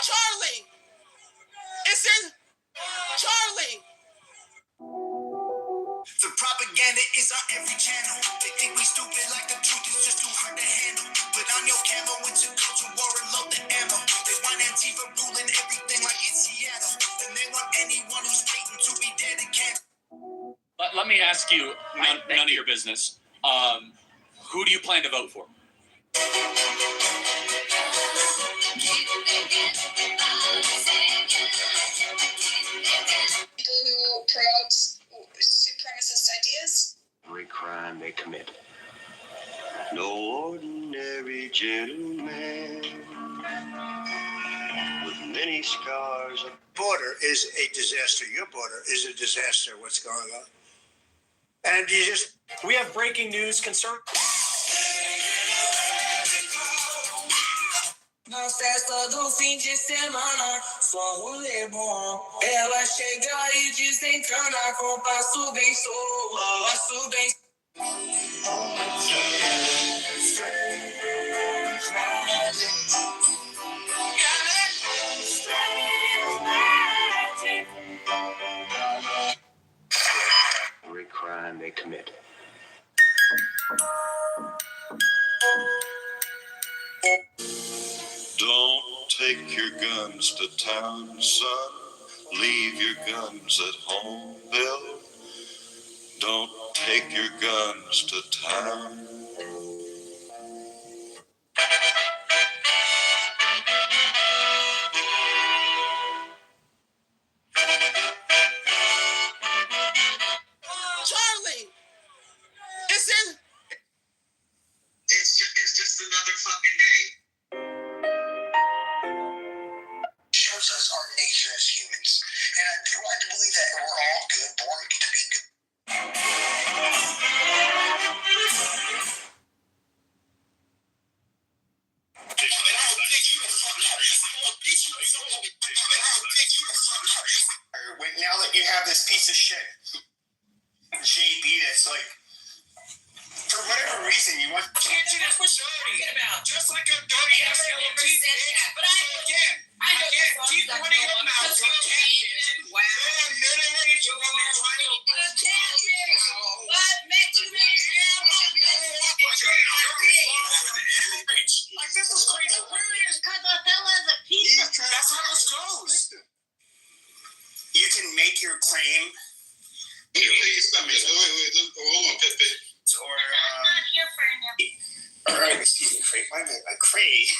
Charlie! It's in Charlie! The propaganda is on every channel. They think we stupid like the truth is just too hard to handle. Put on your camo and to go to war and load the ammo. They want Antifa ruling everything like it's Seattle. And they want anyone who's waiting to be dead and can't. Let me ask you, none of your business. Who do you plan to vote for? People who promote supremacist ideas. Every crime they commit. No ordinary gentleman with many scars. Border is a disaster. Your border is a disaster. What's going on? And you just. We have breaking news concern. Na festa do fim de semana, só rolê bom. Ela chega e desencana com passo bem solo, passo bem. Every crime they commit. Don't take your guns to town, son. Leave your guns at home, Bill. Don't take your guns to town. Charlie! It's just another fucking day. Shows us our nature as humans. And I do like to believe that we're all good, born to be good. Now that you have this piece of shit, JB, that's like, for whatever reason, you want. Can't do this. What's talking about? Just like a dirty ass yellow teeth. But I get teeth running up now. So wow. Middle-aged woman trying to. What makes you like this is crazy. Because Othello is a piece of. That's how this goes. You can make your claim. Please, wait, hold on, Pepe. Or, I'm not here for him. All right, excuse me, Craig. My Craig.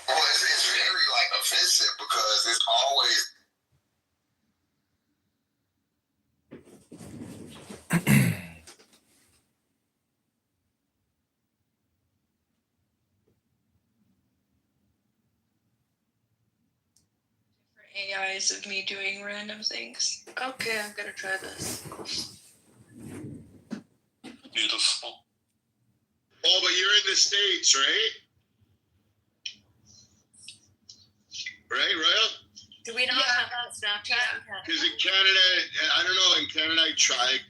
Well, it's very, offensive because it's always. AIs of me doing random things. Okay, I'm gonna try this. Beautiful. Oh, but you're in the States, right? Right, Royal? Do we not have that Snapchat? Because in Canada, I don't know, in Canada I tried,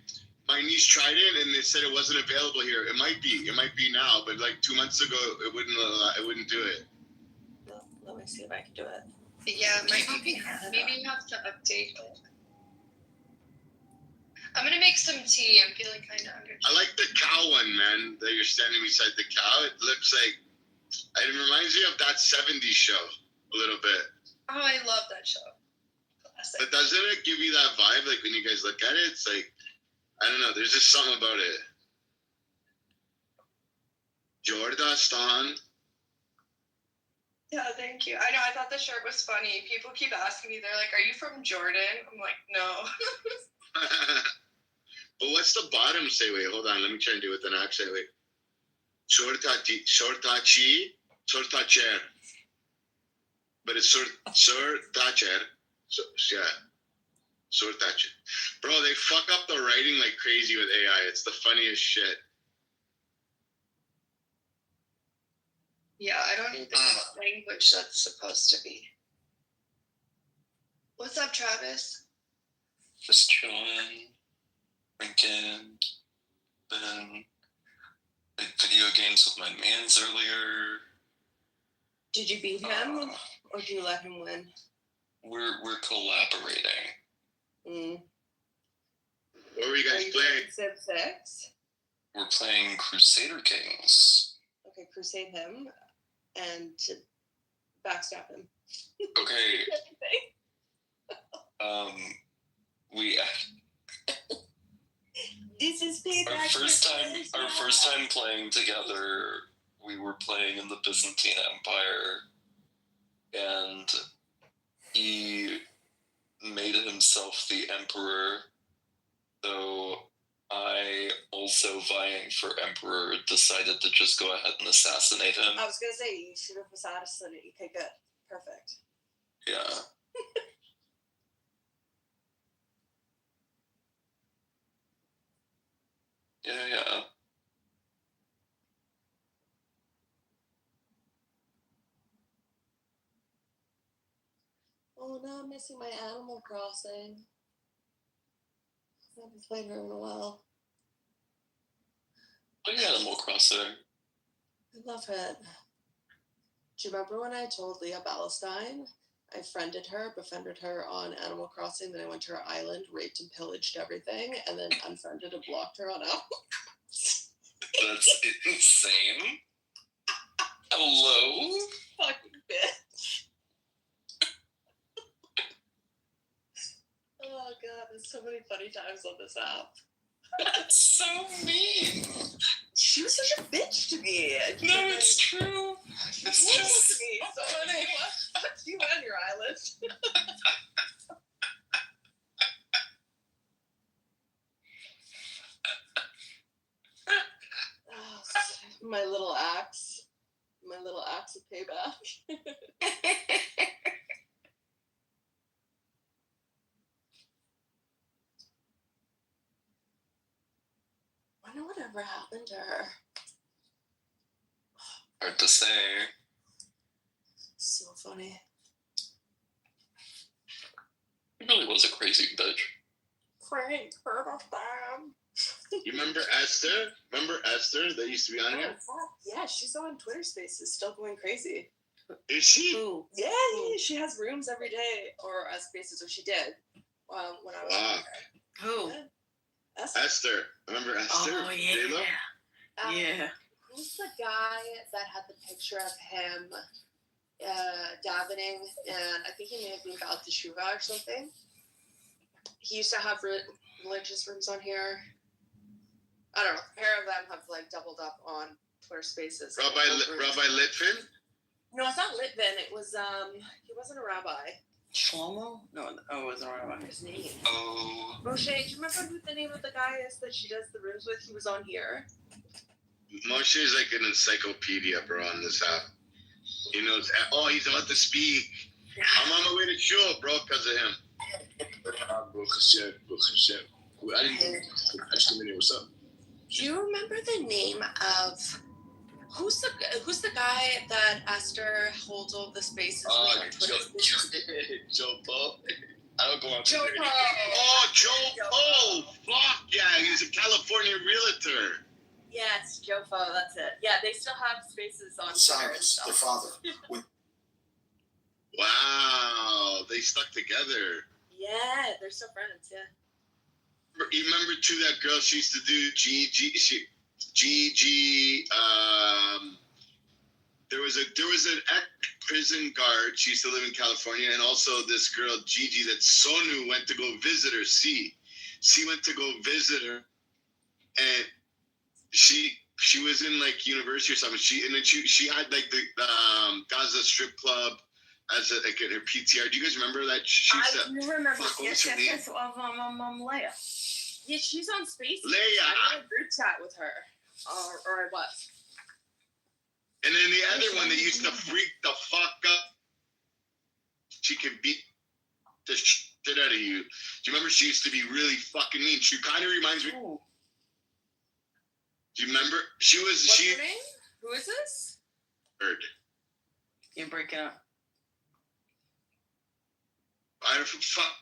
my niece tried it and they said it wasn't available here. It might be now, but 2 months ago it wouldn't do it. Let me see if I can do it. Yeah, maybe you have to update it. I'm gonna make some tea. I'm feeling kind of hungry. I like the cow one, man, that you're standing beside the cow. It looks like, it reminds me of that 70s show a little bit. Oh, I love that show. Classic. But doesn't it give you that vibe, when you guys look at it? It's like, I don't know, there's just something about it. Jordastan. Yeah, thank you. I know, I thought the shirt was funny. People keep asking me, they're like, are you from Jordan? I'm like, no. But what's the bottom say? Wait, hold on. Let me try and do it with an accent. Wait. Sortacher. But it's Sortacher. So, yeah. Sortacher. Bro, they fuck up the writing like crazy with AI. It's the funniest shit. Yeah, I don't even know what language that's supposed to be. What's up, Travis? Just chilling, drinking, then played video games with my mans earlier. Did you beat him, or did you let him win? We're collaborating. What were you guys playing? Civ 6? We're playing Crusader Kings. Okay, crusade him and to backstab him. Okay. We. This is payback. Our first time playing together, we were playing in the Byzantine Empire, and he made himself the emperor. So I, also vying for emperor, decided to just go ahead and assassinate him. I was gonna say you should have assassinated. Okay, good, perfect. Yeah. Yeah. Oh, now I'm missing my Animal Crossing. I haven't played her in a while. Play Animal Crossing. I love it. Do you remember when I told Leah Ballantyne I befriended her on Animal Crossing, then I went to her island, raped and pillaged everything, and then unfriended and blocked her on Animal Crossing? That's insane. Hello? Fucking bitch. Oh god, there's so many funny times on this app. That's so mean. She was such a bitch to me. No, it's true. It's just to me. So funny. What you on your island? Oh, my little axe of payback. I wonder whatever happened to her. hard to say. So funny. It really was a crazy bitch. Frank, hurt us down. You remember Esther? Remember Esther that used to be on here? Yeah, she's on Twitter Spaces, still going crazy. Is she? Ooh. Yeah, she has rooms every day, or Spaces, or she did. When I was Wow. Who? Yeah. Esther. Remember Esther? Oh, yeah. J-Lo? Yeah. Who's the guy that had the picture of him davening, and I think he may have been about the Shuva or something? He used to have religious rooms on here. I don't know. A pair of them have like doubled up on Twitter Spaces. Rabbi Litvin? No, it's not Litvin. It was he wasn't a rabbi. Shlomo? No, it wasn't a rabbi. His name. Oh. Moshe, do you remember who the name of the guy is that she does the rooms with? He was on here. Moshe is like an encyclopedia, bro, on this app. He knows. Oh, he's about to speak. I'm on my way to shul, bro, because of him. I just came in here. What's up? Do you remember the name of who's the guy that Esther holds all the spaces with? Joe Poe. I don't go on Joe Twitter. Poe. Oh, Joe Poe. Fuck yeah, he's a California realtor. Yes, Joe Poe. That's it. Yeah, they still have spaces on Twitter and stuff. Their father. Wow, they stuck together. Yeah, they're still friends. Yeah. You remember too that girl she used to do Gigi. There was an ex-prison guard. She used to live in California, and also this girl Gigi that Sonu went to go visit her. C went to go visit her, and she was in like university or something. She had like the Gaza strip club as like at her PTR. Do you guys remember that? I remember. Yes, Leia. Yeah, she's on Spaces. Leia. I had a group chat with her, or I was. And then the other one that used to freak the fuck up. She can beat the shit out of you. Do you remember she used to be really fucking mean? She kind of reminds me. Ooh. Do you remember? What's her name? Who is this? Bird. You're breaking up. I don't fuck.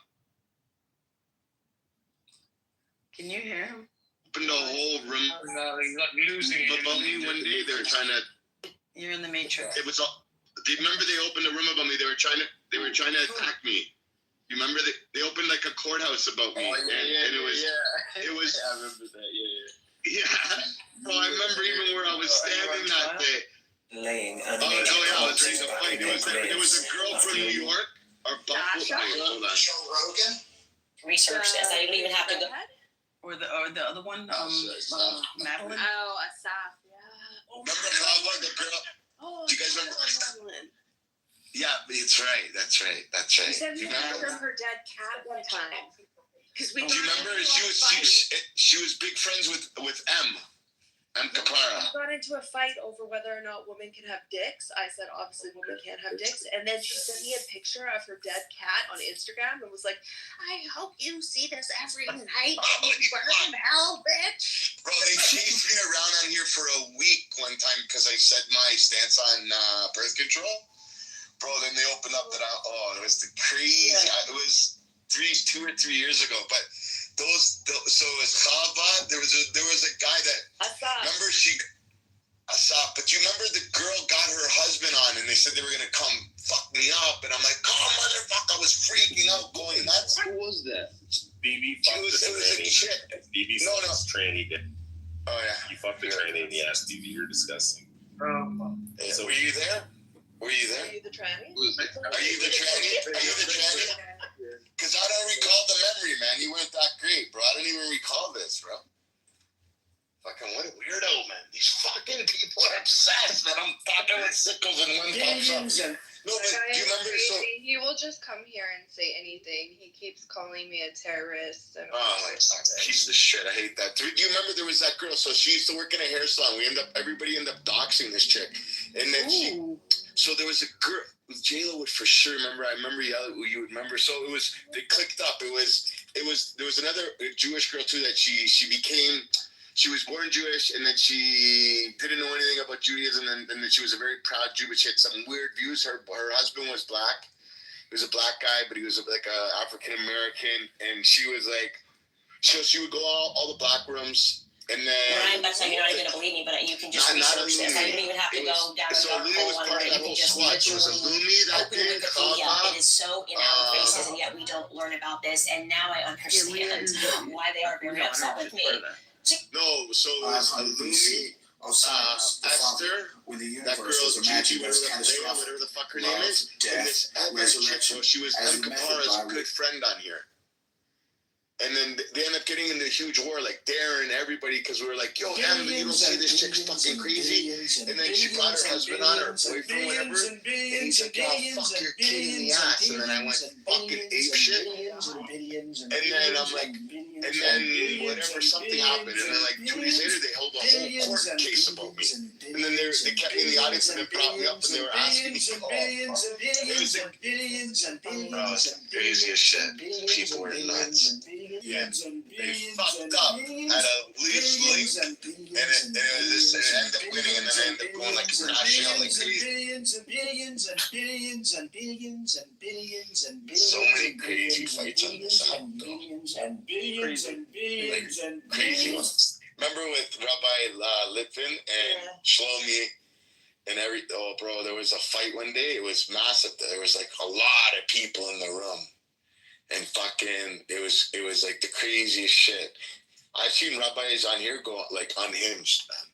Can you hear him? Opened a whole room about me one day. They were trying to. You're in the Matrix. It was all. Do you remember they opened a room about me? They were trying to attack me. You remember they opened like a courthouse about me, and it was. I remember that. Yeah. So I remember even where I was standing that day. Laying I was ready to fight. There was a girl from New York or Buffalo. Hold on. Joe Rogan. Research this. I didn't even have to go. Or the other one, Madeline. Oh, Asaf. Yeah. Remember the girl? Oh, do you guys remember? Madeline. Yeah, that's right. She said You we had remember? from her dead cat one time. Because we. Do you remember she was big friends with M Kapara. We got into a fight over whether or not women can have dicks. I said obviously women can't have dicks, and then she sent me a picture of her dead cat on Instagram and was like, "I hope you see this every night. You burn in hell, bitch." Bro, they chased me around on here for a week one time because I said my stance on birth control. Bro, then they opened up that it was the crazy. Yeah. It was 2 or 3 years ago, but. So it was Chava. There was a guy that remember Asaf, but you remember the girl got her husband on and they said they were gonna come fuck me up, and I'm like, oh motherfucker, I was freaking out, going nuts. Who was that? BB fucked the tranny. BB tranny did. Oh yeah. You fucked the tranny and he asked BB, you're disgusting. Yeah. So were you there? Are you the tranny? Are you the tranny? Because I don't recall the memory, man. You weren't that great, bro. I don't even recall this, bro. Fucking what a weirdo, man. These fucking people are obsessed that I'm fucking with sickles and one pops up. No, but do you remember? So he will just come here and say anything. He keeps calling me a terrorist. And piece of shit. I hate that. Do you remember there was that girl? So she used to work in a hair salon. Everybody ended up doxing this chick, and then so there was a girl. J-Lo would for sure remember. I remember you would remember. So they clicked up. There was another Jewish girl too that she was born Jewish, and then she didn't know anything about Judaism, and then she was a very proud Jew, but she had some weird views. Her husband was black. He was a black guy, but he was like a African American, and she was like, so she would go all the black rooms. And then Ryan, that's how you're not even gonna believe me, but you can just research this. I didn't even have to go down a dark hole on it. You can just literally open Wikipedia. It is so in our faces, and yet we don't learn about this. And now I understand why they are very upset with me. No, so it was Alumi, Esther, that girl Gigi, whatever the fuck her name is, and this other chick. So she was M. Kapara's good friend on here. And then they end up getting into a huge war, like Darren, everybody, because we were like, yo, Em, you don't see this chick's fucking crazy? And then she brought her husband on, her boyfriend, whatever, and he's like, oh, fuck your kid in the ass. And then I went fucking apeshit. And then I'm like, and then whatever, something happened. And then like 2 days later, they held a whole court case about me. And then they kept me in the audience and they brought me up and they were asking me, it was like, the craziest shit. People were nuts. Yeah, they fucked up at a loose link, and it ended up winning, and then I ended up going like crashing out like crazy. So many crazy fights on this album, though. Crazy ones. Remember with Rabbi Litvin and Shlomi and bro, there was a fight one day. It was massive. There was like a lot of people in the room. And fucking, it was like the craziest shit. I've seen rabbis on here go like unhinged, man.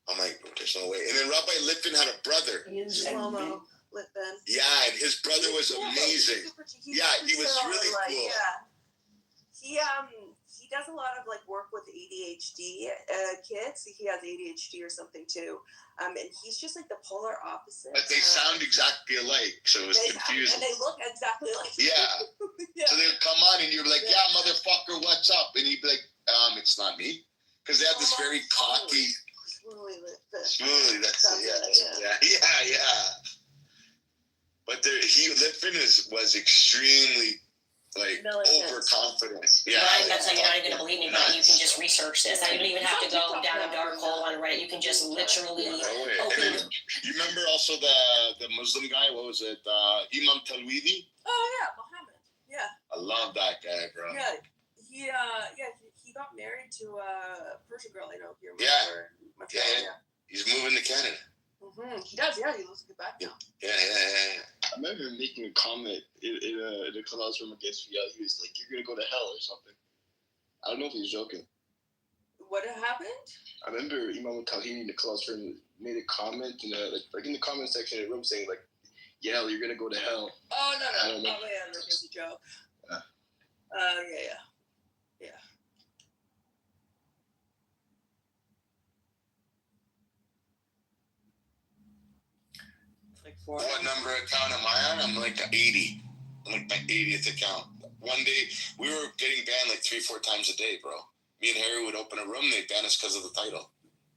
I'm like, there's no way. And then Rabbi Litvin had a brother. Shlomo Litvin. Yeah, and his brother was amazing. Yeah, he was really cool. Yeah. He does a lot of like work with ADHD kids. He has ADHD or something too. And he's just like the polar opposite. But they sound exactly alike, so it was confusing. And they look exactly like yeah. So they'd come on and you're like, yeah, motherfucker, what's up? And he'd be like, it's not me. Because they have this very cocky. Smoothly, that's it. Yeah. But Litvin was extremely overconfident. Yeah. That's how you're not even gonna believe me, but you can just research this. I didn't even have to go down a dark hole on Reddit. You can just literally open. You remember also the Muslim guy? What was it? Imam Talwidi? Oh yeah, Muhammad. Yeah. I love that guy, bro. Yeah. He got married to a Persian girl. I know here. Yeah. He's moving to Canada. Mm-hmm. He does. Yeah, he lives in Quebec now. Yeah. I remember him making a comment in a clubhouse room against Riel. He was like, "You're gonna go to hell" or something. I don't know if he was joking. What happened? I remember Imam Tawhidi in the clubhouse room made a comment in like in the comment section of the room saying like, "Yeah, you're gonna go to hell." Oh no! Probably it was a joke. Yeah. What number account am I on? I'm like 80. I'm like my 80th account. one day we were getting banned like 3-4 times a day, bro. Me and Harry would open a room, they'd ban us because of the title.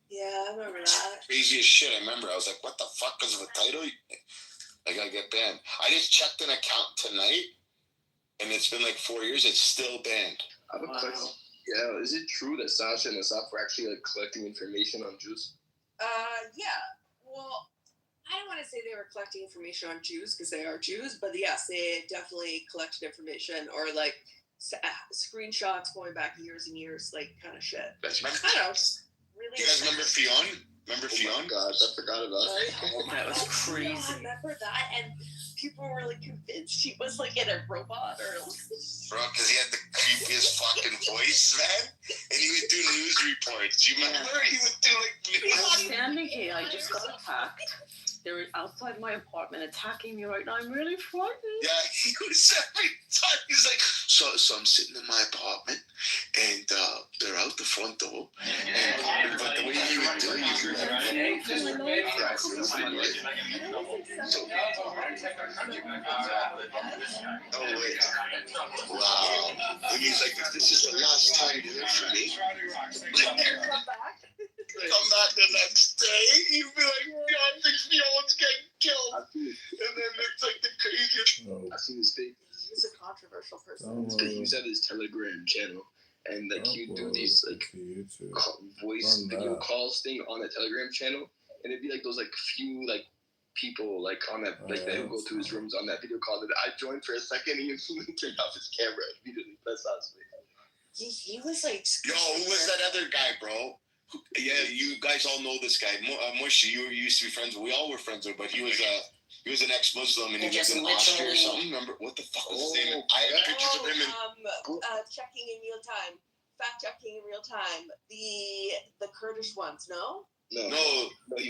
Yeah, I remember that. Crazy as shit. I remember. I was like, what the fuck? Because of a title? Like, I get banned. I just checked an account tonight, and it's been like 4 years. It's still banned. I have a question. Yeah, is it true that Sasha and Asaf were actually like collecting information on Jews? Yeah. Well, I don't want to say they were collecting information on Jews because they are Jews, but yes, they definitely collected information or like screenshots going back years and years, like kind of shit. That's I don't know. Really. You guys remember Fionn? Remember Fionn? Gosh, I forgot about Oh, that was crazy. I remember that, and people were like convinced he was like in a robot or. Bro, because he had the creepiest fucking voice, man. And he would do news reports. You remember? He would do like. I'm standing here. I just got attacked. They're outside my apartment attacking me right now. I'm really frightened. Yeah, he was every time. He's like, so I'm sitting in my apartment, and they're out the front door. And, but the way he would do it, he would oh, wait. Wow. And he's like, if this is the last time you hear from me, come back the next day, he'd be like, God thinks Fion's getting killed. And then it's like the craziest. I've seen his face. He's a controversial person. He used to have his Telegram channel, and like he'd do these like voice video calls thing on the Telegram channel, and it'd be like those like few like people like on that like that would go to his rooms on that video call. That I joined for a second, and he instantly turned off his camera immediately. That's how He was like. Yo, who was that other guy, bro? Yeah, you guys all know this guy. Moishi, you used to be friends with. We all were friends with, but he was an ex-Muslim and he lived in Austria or something. Remember what the fuck was his name? I have pictures of him in checking in real time, fact checking in real time. The Kurdish ones, no. No. I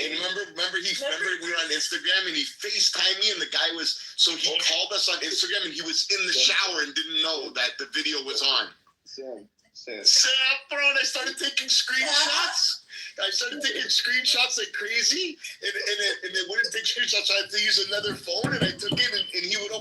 remember we were on Instagram and he FaceTimed me and the guy was he called us on Instagram and he was in the shower and didn't know that the video was on. Sam, bro, and I started taking screenshots. Like crazy, and it wouldn't take screenshots. So I had to use another phone, and I took it, and he would open